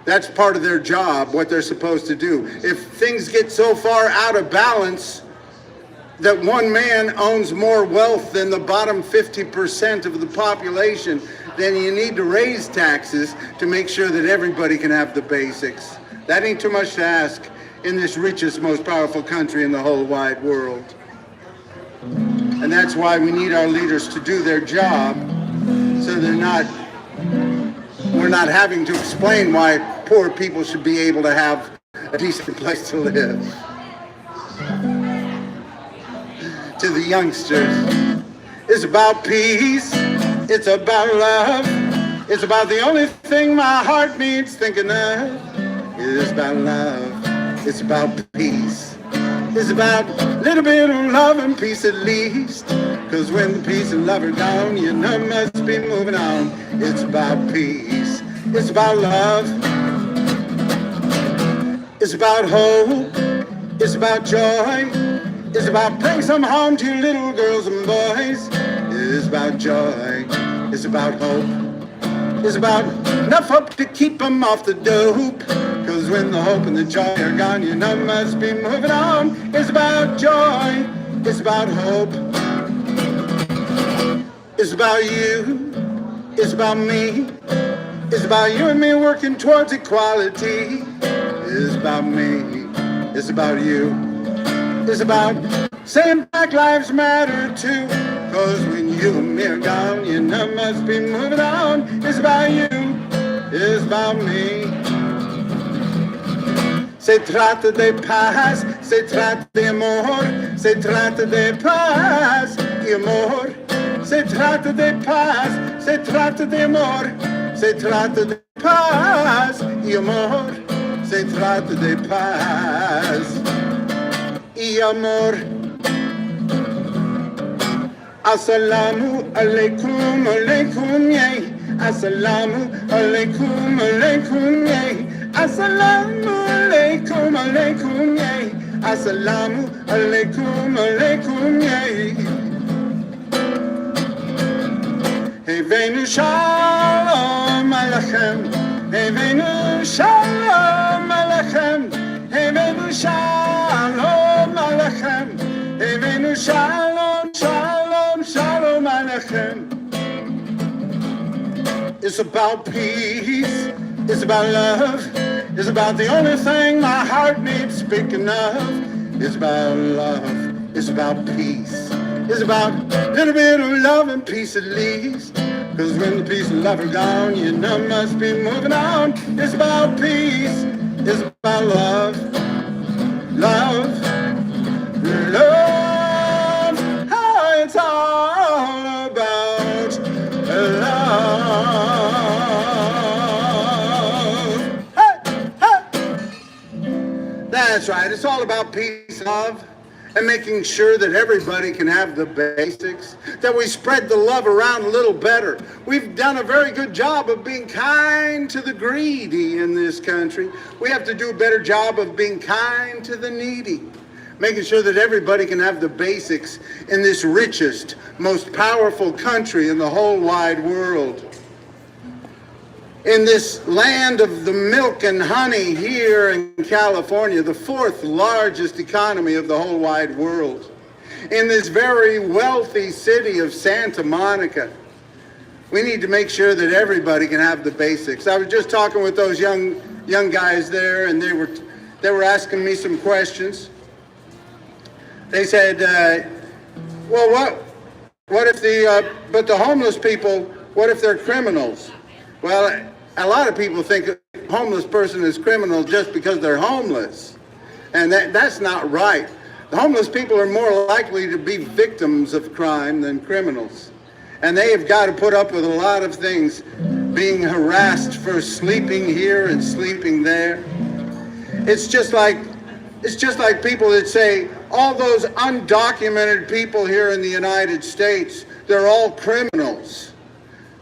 That's part of their job, what they're supposed to do. If things get so far out of balance that one man owns more wealth than the bottom 50% of the population, then you need to raise taxes to make sure that everybody can have the basics. That ain't too much to ask in this richest, most powerful country in the whole wide world. And that's why we need our leaders to do their job, so we're not having to explain why poor people should be able to have a decent place to live. To the youngsters, it's about peace, it's about love, it's about the only thing my heart needs thinking of. It's about love, it's about peace, it's about a little bit of love and peace at least. Cause when the peace and love are gone, you know must be moving on. It's about peace, it's about love, it's about hope, it's about joy, it's about bringing some home to little girls and boys. It's about joy, it's about hope, it's about enough hope to keep them off the dope. Cause when the hope and the joy are gone, you know must be moving on. It's about joy, it's about hope, it's about you, it's about me, it's about you and me working towards equality. It's about me, it's about you, it's about saying Black Lives Matter too. Cause when you and me are gone, you know must be moving on. It's about you, it's about me. Se trata de paz, se trata de amor, se trata de paz y amor. Se trata de paz, se trata de amor, se trata de paz y amor. Se trata de paz y amor. Assalamu alaikum, alaikum, yay. Assalamu alaikum, alaikum, yay. Assalamu alaikum, alaikum, yay. Assalamu alaikum, alaikum, yay. Hevenu shalom alechem, Hevenu shalom alechem, Hevenu shalom alechem, Hevenu shalom, shalom, shalom alechem. It's about peace, it's about love, it's about the only thing my heart needs speaking of. It's about love, it's about peace, it's about a little bit of love and peace at least. Cause when the peace and love are gone, you know must be moving on. It's about peace, it's about love, love, love. Oh, it's all about love. Hey, hey. That's right, it's all about peace and love. And making sure that everybody can have the basics, that we spread the love around a little better. We've done a very good job of being kind to the greedy in this country. We have to do a better job of being kind to the needy, making sure that everybody can have the basics in this richest, most powerful country in the whole wide world. In this land of the milk and honey here in California, the fourth largest economy of the whole wide world, in this very wealthy city of Santa Monica, we need to make sure that everybody can have the basics. I was just talking with those young guys there, and they were asking me some questions. They said, well, what if but the homeless people, what if they're criminals? Well, a lot of people think a homeless person is criminal just because they're homeless. And that's not right. The homeless people are more likely to be victims of crime than criminals. And they have got to put up with a lot of things, being harassed for sleeping here and sleeping there. It's just like people that say, all those undocumented people here in the United States, they're all criminals.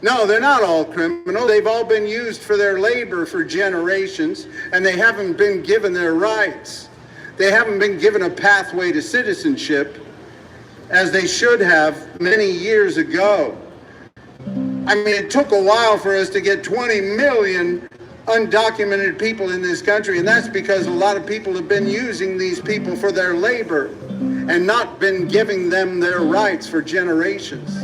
No, they're not all criminals. They've all been used for their labor for generations, and they haven't been given their rights. They haven't been given a pathway to citizenship as they should have many years ago. I mean, it took a while for us to get 20 million undocumented people in this country, and that's because a lot of people have been using these people for their labor and not been giving them their rights for generations.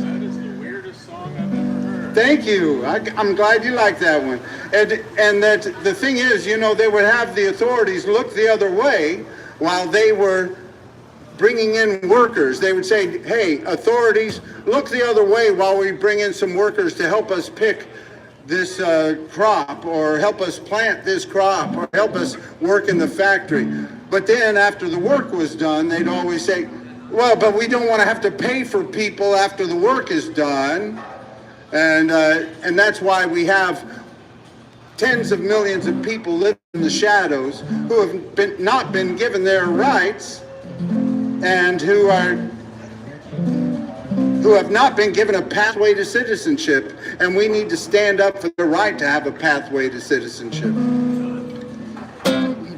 Thank you. I'm glad you like that one. And that the thing is, you know, they would have the authorities look the other way while they were bringing in workers. They would say, hey, authorities, look the other way while we bring in some workers to help us pick this crop, or help us plant this crop, or help us work in the factory. But then after the work was done, they'd always say, well, but we don't want to have to pay for people after the work is done. And that's why we have tens of millions of people living in the shadows who have not been given their rights, and who have not been given a pathway to citizenship. And we need to stand up for the right to have a pathway to citizenship.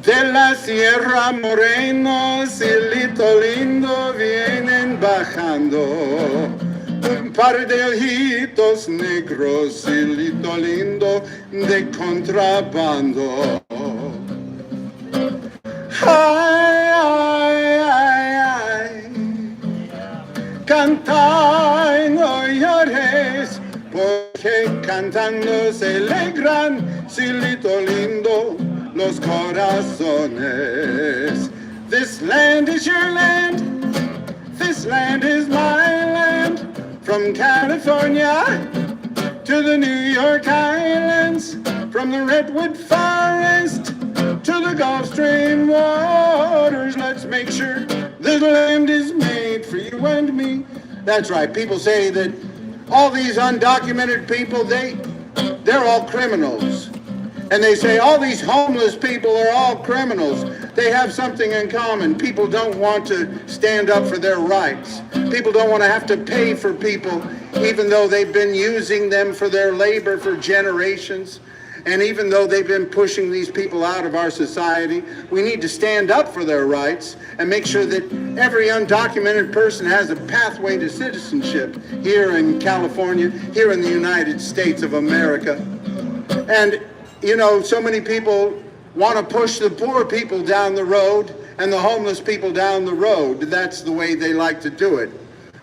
De la Sierra Moreno, cielito lindo, vienen bajando. Un par de ojitos negros, cielito lindo, de contrabando. Ay, ay, ay, ay. Canta y no llores, porque cantando se alegran, cielito lindo, los corazones. This land is your land, this land is my land. From California to the New York Islands, from the Redwood Forest to the Gulf Stream waters, let's make sure this land is made for you and me. That's right. People say that all these undocumented people, they're all criminals. And they say all these homeless people are all criminals. They have something in common. People don't want to stand up for their rights. People don't want to have to pay for people, even though they've been using them for their labor for generations. And even though they've been pushing these people out of our society, we need to stand up for their rights and make sure that every undocumented person has a pathway to citizenship here in California, here in the United States of America. And you know, so many people want to push the poor people down the road and the homeless people down the road. That's the way they like to do it.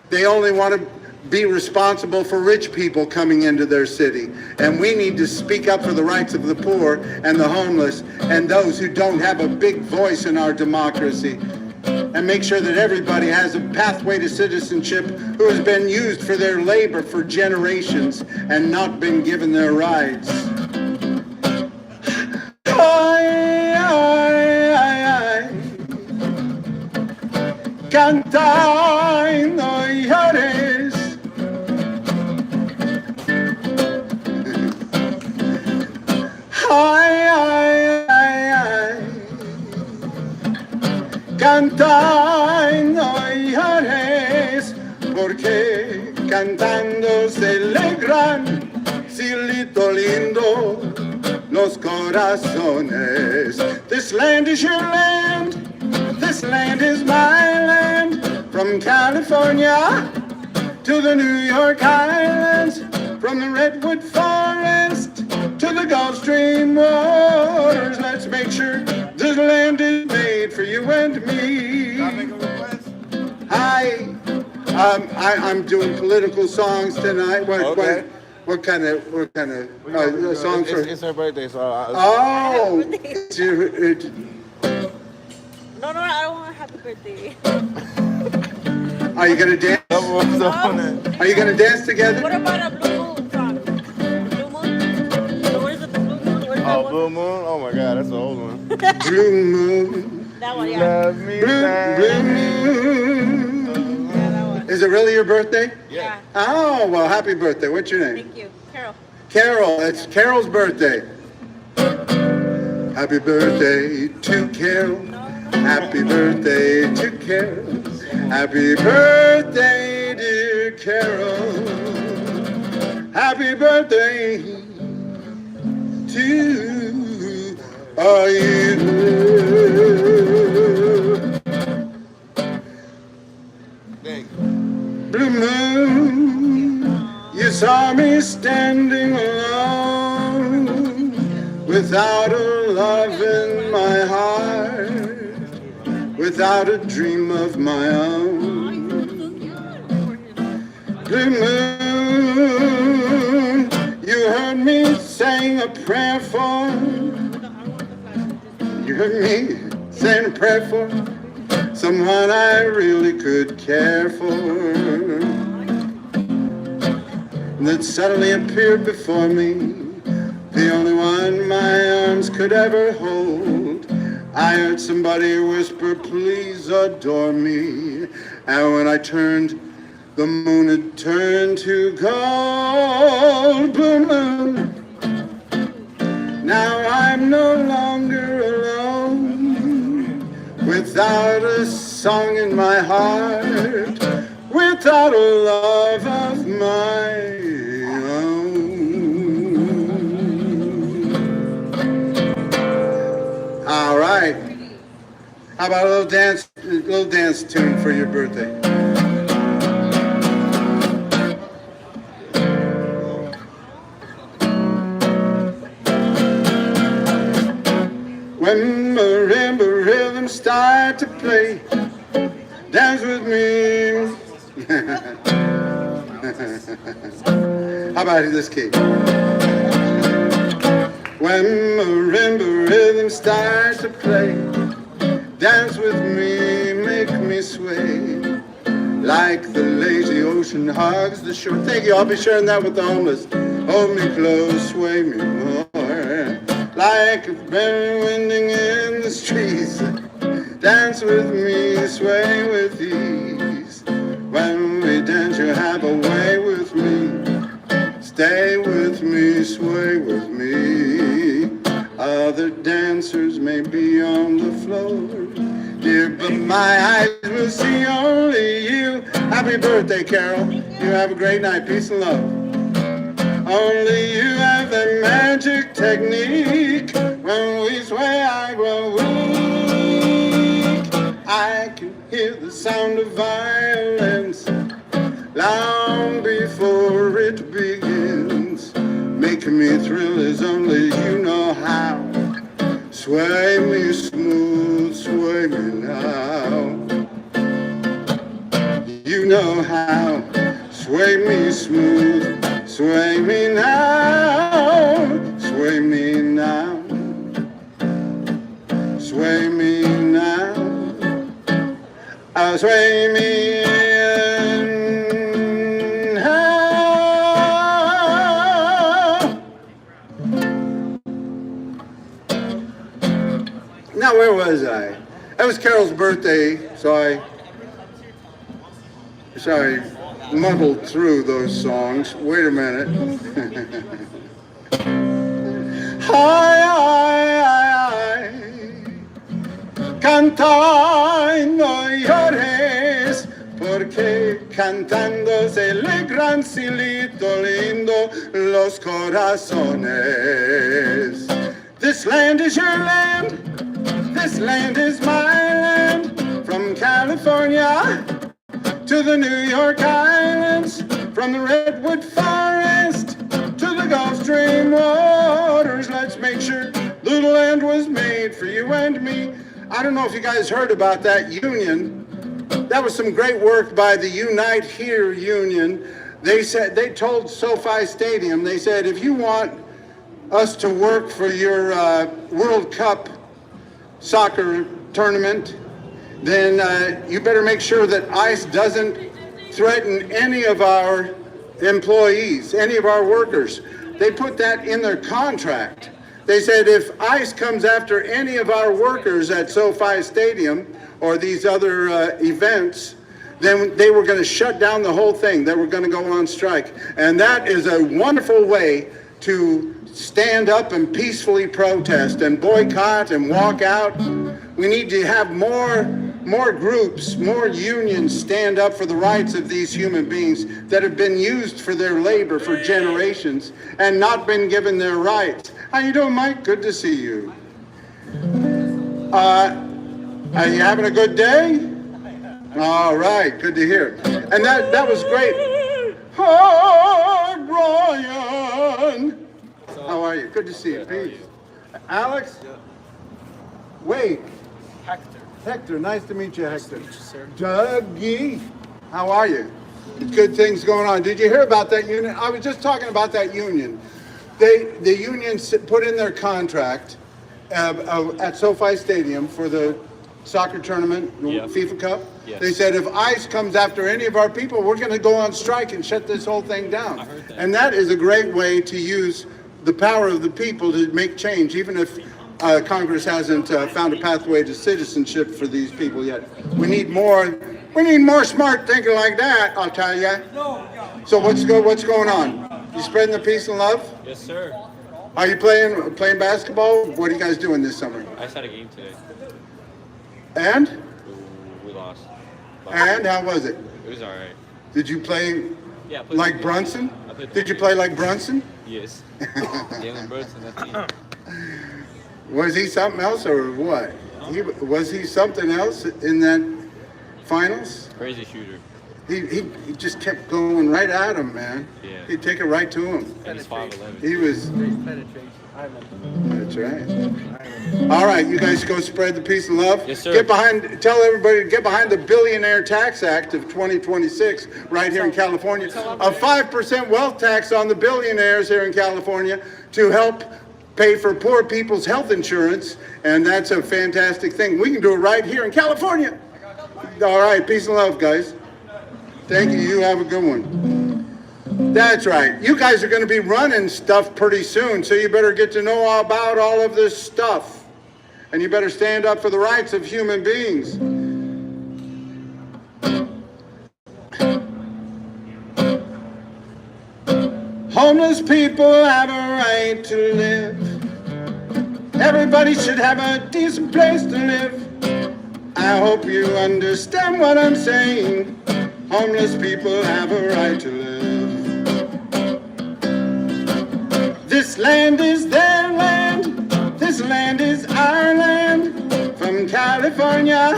They only want to be responsible for rich people coming into their city. And we need to speak up for the rights of the poor and the homeless and those who don't have a big voice in our democracy. And make sure that everybody has a pathway to citizenship who has been used for their labor for generations and not been given their rights. Canta y no llores. Ay, ay, ay, ay. Canta y no llores, porque cantando se alegran, cielito lindo, los corazones. This land is your land. This land is my land, from California to the New York Islands, from the Redwood Forest to the Gulf Stream waters. Let's make sure this land is made for you and me. Hi, I'm doing political songs tonight. What kind of songs? It's her birthday, so. Oh, No, I don't want a happy birthday. are you gonna dance? Are you gonna dance together? What about a Blue Moon song? Blue Moon? So what is it, the Blue Moon? What is that Oh, one? Blue Moon? Oh my God, that's an old one. Blue moon, That one, yeah. Love me blue back. moon. Yeah, that one. Is it really your birthday? Yeah. Oh, well, happy birthday. What's your name? Thank you. Carol. Carol. It's Carol's birthday. Happy birthday to Carol. Happy birthday to Carol. Happy birthday, dear Carol. Happy birthday to you. Thank you. Blue moon, you saw me standing alone, without a love in my heart, without a dream of my own. Blue moon, you heard me saying a prayer for, you heard me saying a prayer for someone I really could care for, that suddenly appeared before me, the only one my arms could ever hold. I heard somebody whisper, please adore me, and when I turned, the moon had turned to gold. Blue moon, now I'm no longer alone, without a song in my heart, without a love of my own. All right. How about a little dance tune for your birthday? When marimba rhythms start to play, dance with me. How about this key? When marimba rhythms start to play, dance with me, make me sway, like the lazy ocean hugs the shore. Thank you, I'll be sharing that with the homeless. Hold me close, sway me more, like a belly winding in the streets. Dance with me, sway with ease. When we dance, you have a way with me. Stay with me, sway with me. Other dancers may be on the floor, dear, but my eyes will see only you. Happy birthday, Carol. You have a great night. Peace and love. Only you have the magic technique. When we sway, I grow weak. I can hear the sound of violence long before it begins. Making me thrill as only you know how. Sway me smooth, sway me now. You know how. Sway sway me smooth, sway me now, sway me now, sway me now, sway me now. Where was I? That was Carol's birthday, so I muddled through those songs. Wait a minute. Ay, ay, ay, canta y no llores, porque cantando se alegran cielito lindo los corazones. This land is your land. This land is my land, from California to the New York Islands, from the Redwood Forest to the Gulf Stream waters. Let's make sure the land was made for you and me. I don't know if you guys heard about that union. That was some great work by the Unite Here union. They told SoFi Stadium, they said, if you want us to work for your World Cup soccer tournament, then you better make sure that ICE doesn't threaten any of our employees, any of our workers. They put that in their contract. They said if ICE comes after any of our workers at SoFi Stadium or these other events, then they were going to shut down the whole thing. They were going to go on strike. And that is a wonderful way to stand up and peacefully protest and boycott and walk out. We need to have more groups, more unions stand up for the rights of these human beings that have been used for their labor for generations and not been given their rights. How you doing, Mike? Good to see you. Are you having a good day? All right, good to hear. And that was great. Oh, Brian. How are you? Good to see you. Peace. Alex? Wait. Hector, nice to meet you, Hector. Nice to meet you, sir. Dougie, how are you? Good things going on. Did you hear about that union? I was just talking about that union. The union put in their contract at SoFi Stadium for the soccer tournament, FIFA Cup. Yes. They said if ICE comes after any of our people, we're going to go on strike and shut this whole thing down. I heard that. And that is a great way to use the power of the people to make change, even if Congress hasn't found a pathway to citizenship for these people yet. We need more smart thinking like that, I'll tell you. So what's going on? You spreading the peace and love? Yes, sir. Are you playing basketball? What are you guys doing this summer? I just had a game today. And? We lost. And how was it? It was all right. Did you play Yeah, I played like Brunson? Did you play like Brunson? Yes. Jalen Brunson, that's me. Was he something else or what? Was he something else in that finals? Crazy shooter. He just kept going right at him, man. Yeah. He'd take it right to him. And he's 5'11". He was. Penetration. I remember. That's right. All right, you guys go spread the peace and love. Yes, sir. Tell everybody to get behind the Billionaire Tax Act of 2026 right here in California. A 5% wealth tax on the billionaires here in California to help pay for poor people's health insurance, and that's a fantastic thing. We can do it right here in California. All right, peace and love, guys. Thank you. You have a good one. That's right. You guys are going to be running stuff pretty soon, so you better get to know all about all of this stuff. And you better stand up for the rights of human beings. Homeless people have a right to live. Everybody should have a decent place to live. I hope you understand what I'm saying. Homeless people have a right to live. This land is their land. This land is our land. From California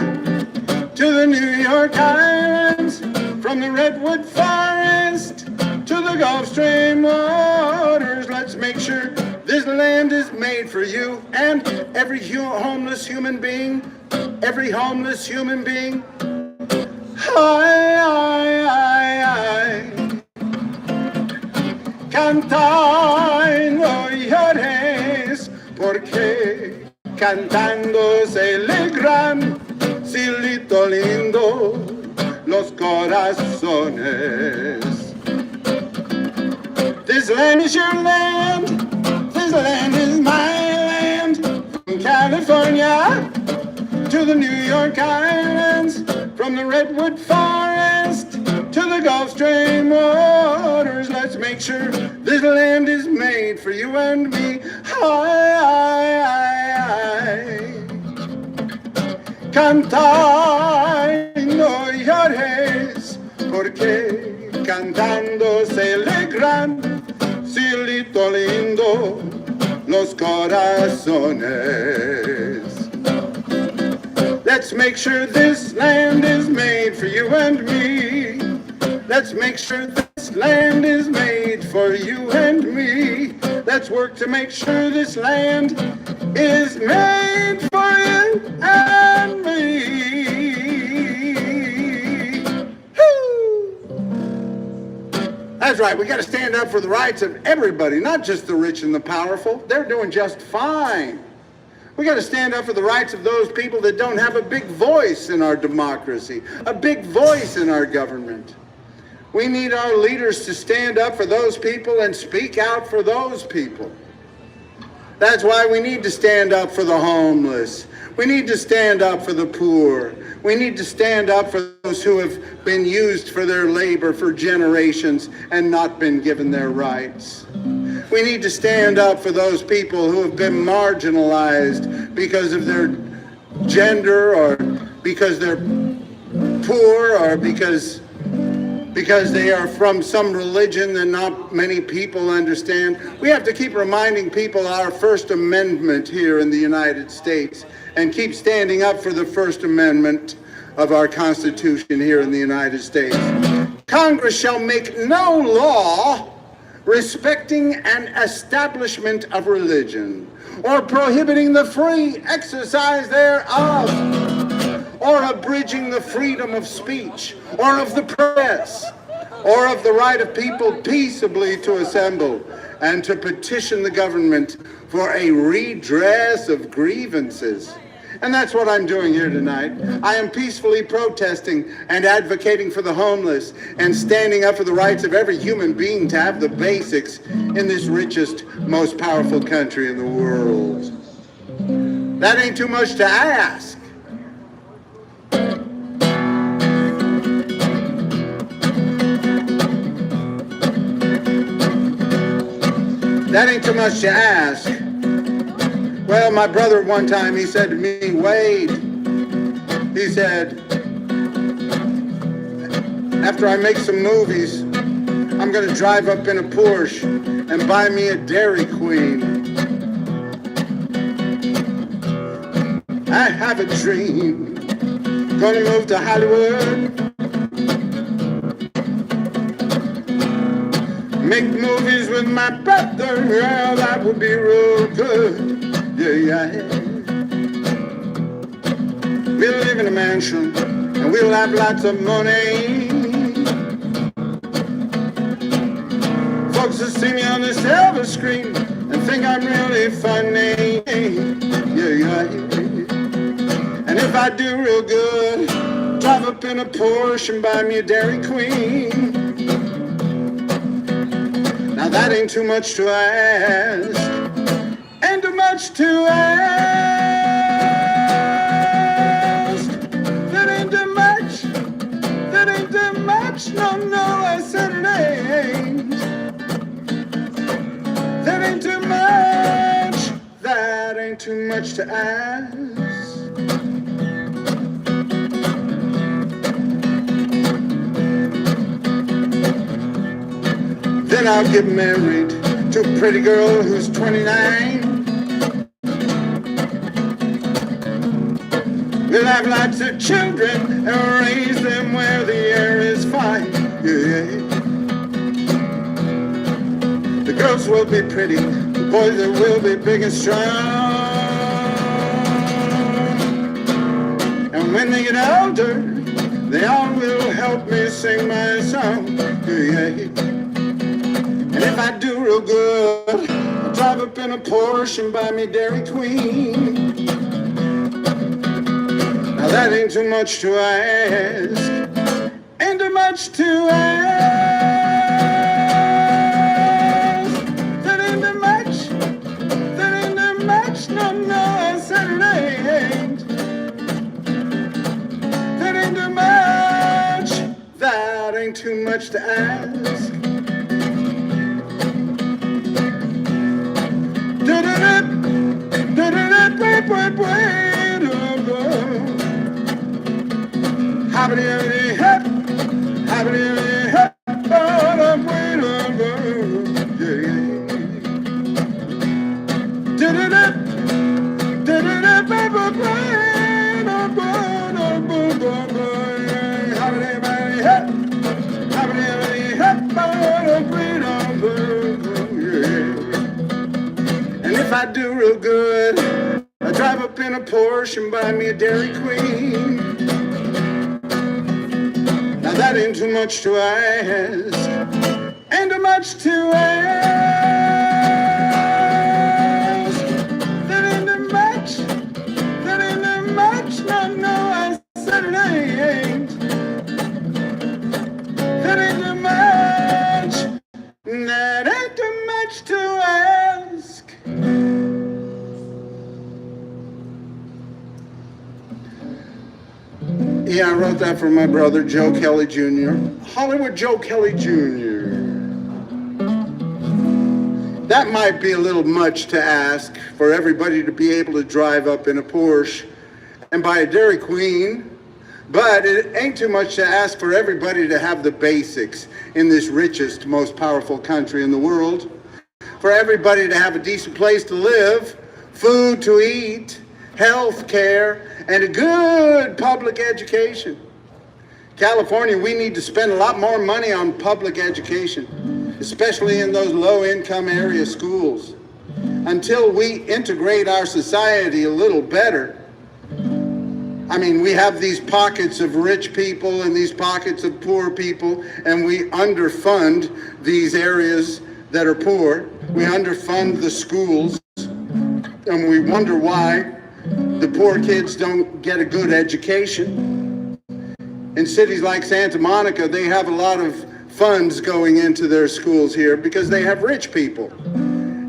to the New York Islands. From the Redwood Forest to the Gulf Stream waters. Let's make sure this land is made for you and every homeless human being. Every homeless human being. Hi, hi, hi, hi. cantando llores, porque cantando se alegran, cielito lindo, los corazones. This land is your land, this land is my land, from California to the New York Islands, from the Redwood Forest to the Gulf Stream waters. Let's make sure this land is made for you and me. Cantando llores, porque cantando se alegran, cielito lindo, los corazones. Let's make sure this land is made for you and me. Let's make sure this land is made for you and me. Let's work to make sure this land is made for you and me. Woo! That's right, we got to stand up for the rights of everybody, not just the rich and the powerful. They're doing just fine. We got to stand up for the rights of those people that don't have a big voice in our democracy, a big voice in our government. We need our leaders to stand up for those people and speak out for those people. That's why we need to stand up for the homeless. We need to stand up for the poor. We need to stand up for those who have been used for their labor for generations and not been given their rights. We need to stand up for those people who have been marginalized because of their gender or because they're poor or because they are from some religion that not many people understand. We have to keep reminding people our First Amendment here in the United States and keep standing up for the First Amendment of our Constitution here in the United States. Congress shall make no law respecting an establishment of religion or prohibiting the free exercise thereof, or abridging the freedom of speech, or of the press, or of the right of people peaceably to assemble and to petition the government for a redress of grievances. And that's what I'm doing here tonight. I am peacefully protesting and advocating for the homeless and standing up for the rights of every human being to have the basics in this richest, most powerful country in the world. That ain't too much to ask. That ain't too much to ask. Well, my brother one time, he said to me, Wade, he said, after I make some movies, I'm going to drive up in a Porsche and buy me a Dairy Queen. I have a dream, gonna move to Hollywood, make movies with my brother, girl, that would be real good. Yeah. We'll live in a mansion and we'll have lots of money. Folks will see me on the silver screen and think I'm really funny. Yeah. And if I do real good, drive up in a Porsche and buy me a Dairy Queen. Now that ain't too much to ask. Ain't too much to ask. That ain't too much. That ain't too much. No, I said it ain't. That ain't too much. That ain't too much to ask. Then I'll get married to a pretty girl who's 29. We'll have lots of children and raise them where the air is fine. Yeah. The girls will be pretty, the boys will be big and strong. And when they get older, they all will help me sing my song. Yeah. And And if I do real good, I'll drive up in a Porsche and buy me Dairy Queen. Now that ain't too much to ask. Ain't too much to ask. That ain't too much. That ain't too much. No, no, I said it ain't. That ain't too much. That ain't too much to ask. And if I do real good, I drive up in a Porsche and buy me a Dairy Queen. Now that ain't too much to ask. Ain't too much to ask. That ain't too much. That ain't too much. No, no, I said it ain't. That ain't too much. That ain't too much to ask. Yeah, I wrote that for my brother, Joe Kelley Jr. Hollywood Joe Kelley Jr. That might be a little much to ask for everybody to be able to drive up in a Porsche and buy a Dairy Queen, but it ain't too much to ask for everybody to have the basics in this richest, most powerful country in the world. For everybody to have a decent place to live, food to eat, health care, and a good public education. California, we need to spend a lot more money on public education, especially in those low-income area schools. Until we integrate our society a little better. I mean, we have these pockets of rich people and these pockets of poor people, and we underfund these areas that are poor. We underfund the schools, and we wonder why the poor kids don't get a good education. In cities like Santa Monica, they have a lot of funds going into their schools here because they have rich people.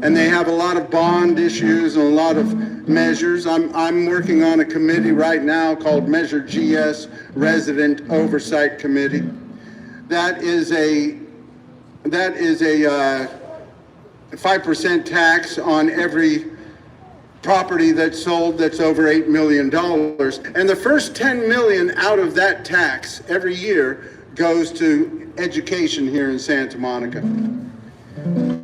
And they have a lot of bond issues and a lot of measures. I'm working on a committee right now called Measure GS, Resident Oversight Committee. That is a 5% tax on every property that's sold that's over $8 million. And the first 10 million out of that tax every year goes to education here in Santa Monica.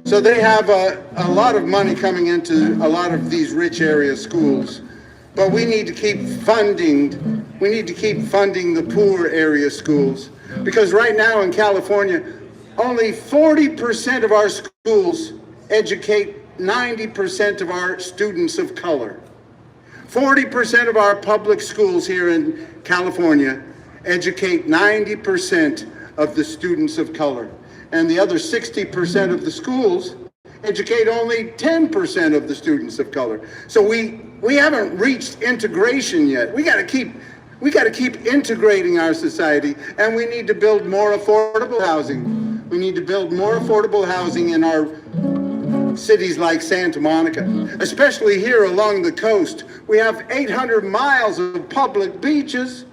So they have a lot of money coming into a lot of these rich area schools. But we need to keep funding the poor area schools. Because right now in California, only 40% of our schools educate 90% of our students of color. 40% of our public schools here in California educate 90% of the students of color. And the other 60% of the schools educate only 10% of the students of color. So we haven't reached integration yet. We got to keep integrating our society, and we need to build more affordable housing. We need to build more affordable housing in our cities like Santa Monica, especially here along the coast. We have 800 miles of public beaches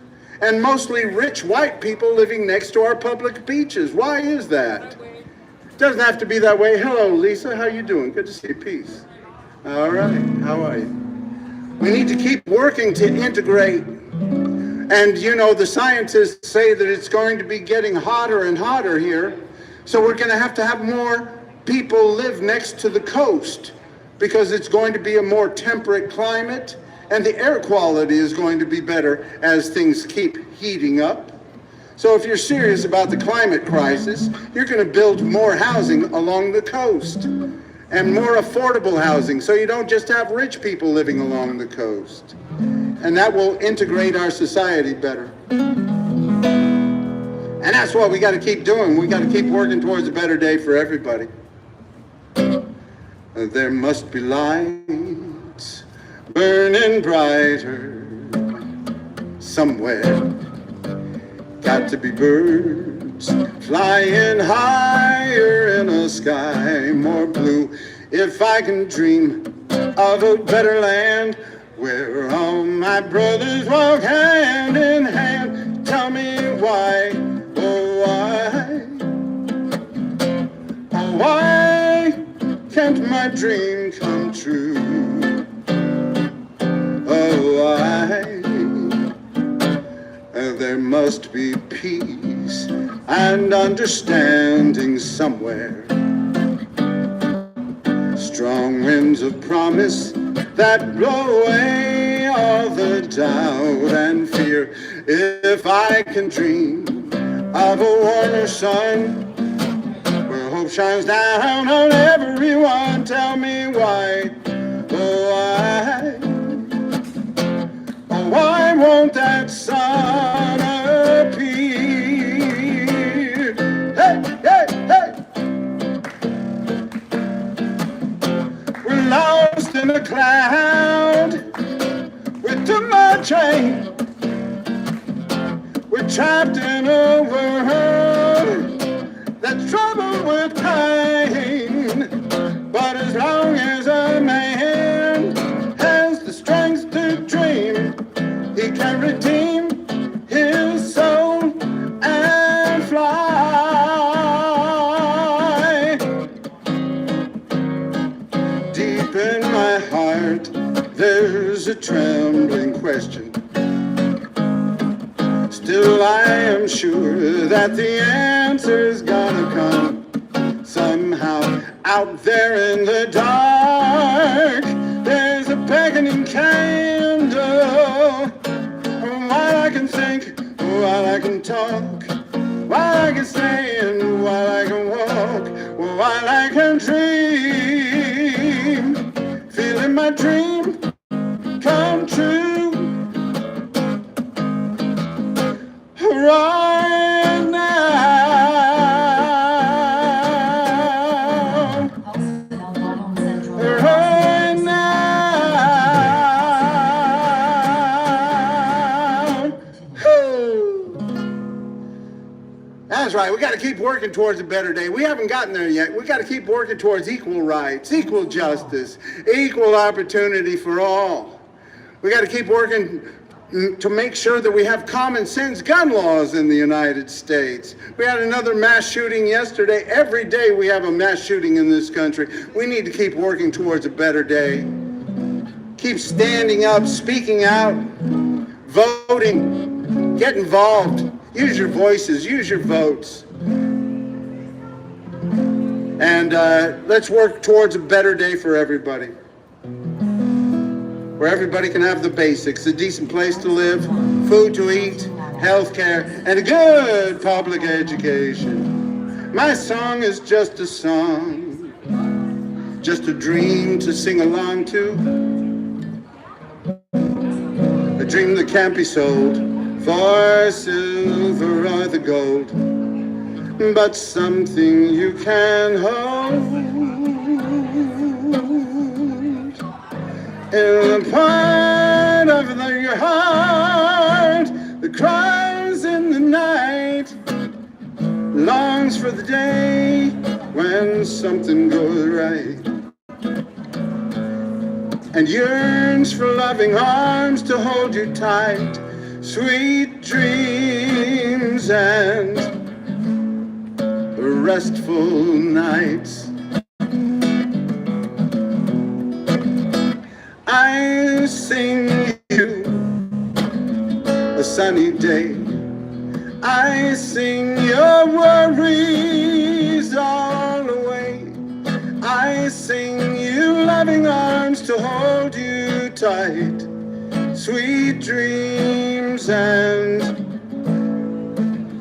and mostly rich white people living next to our public beaches. Why is that? It doesn't have to be that way. Hello, Lisa. How you doing? Good to see you. Peace. All right. How are you? We need to keep working to integrate. And, you know, the scientists say that it's going to be getting hotter and hotter here. So we're going to have more people live next to the coast because it's going to be a more temperate climate and the air quality is going to be better as things keep heating up. So if you're serious about the climate crisis, you're going to build more housing along the coast and more affordable housing so you don't just have rich people living along the coast. And that will integrate our society better. And that's what we got to keep doing. We got to keep working towards a better day for everybody. There must be lights burning brighter somewhere. Got to be birds flying higher in a sky more blue. If I can dream of a better land where all my brothers walk hand in hand, tell me why, oh why can't my dream come true? Oh, why? There must be peace and understanding somewhere. Strong winds of promise that blow away all the doubt and fear. If I can dream of a warmer sun where hope shines down on everyone, tell me why, oh why? Oh, why won't that sun appear? Hey, hey, hey! We're lost in a cloud with too much rain. We're trapped in a world that's troubled with pain. But as long as a man has the strength to dream, he can redeem his soul and fly. Deep in my heart, there's a trembling question. Still, I am sure that the answer's gonna come somehow. Out there in the dark, there's a beckoning candle. While I can think, while I can talk, while I can stay and while I can walk, while I can dream, feeling my dream come true. Right now, right now. That's right, we got to keep working towards a better day. We haven't gotten there yet. We got to keep working towards equal rights, equal justice, equal opportunity for all. We got to keep working to make sure that we have common sense gun laws in the United States. We had another mass shooting yesterday. Every day we have a mass shooting in this country. We need to keep working towards a better day. Keep standing up, speaking out, voting, get involved. Use your voices, use your votes. And let's work towards a better day for everybody, where everybody can have the basics, a decent place to live, food to eat, health care, and a good public education. My song is just a song, just a dream to sing along to, a dream that can't be sold for silver or the gold, but something you can hold. In the part of your heart that cries in the night, longs for the day when something goes right, and yearns for loving arms to hold you tight, sweet dreams and restful nights. I sing you a sunny day. I sing your worries all away. I sing you loving arms to hold you tight, sweet dreams and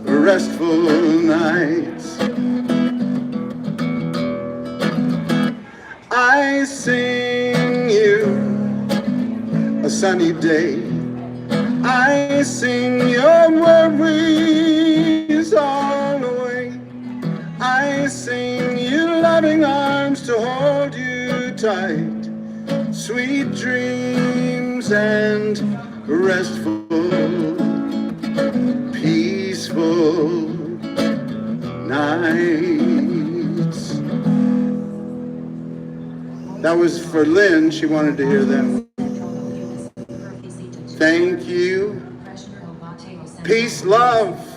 restful nights. I sing you a sunny day. I sing your worries all away. I sing you loving arms to hold you sight, sweet dreams and restful, peaceful nights. That was for Lynn. She wanted to hear them. Thank you. Peace, love.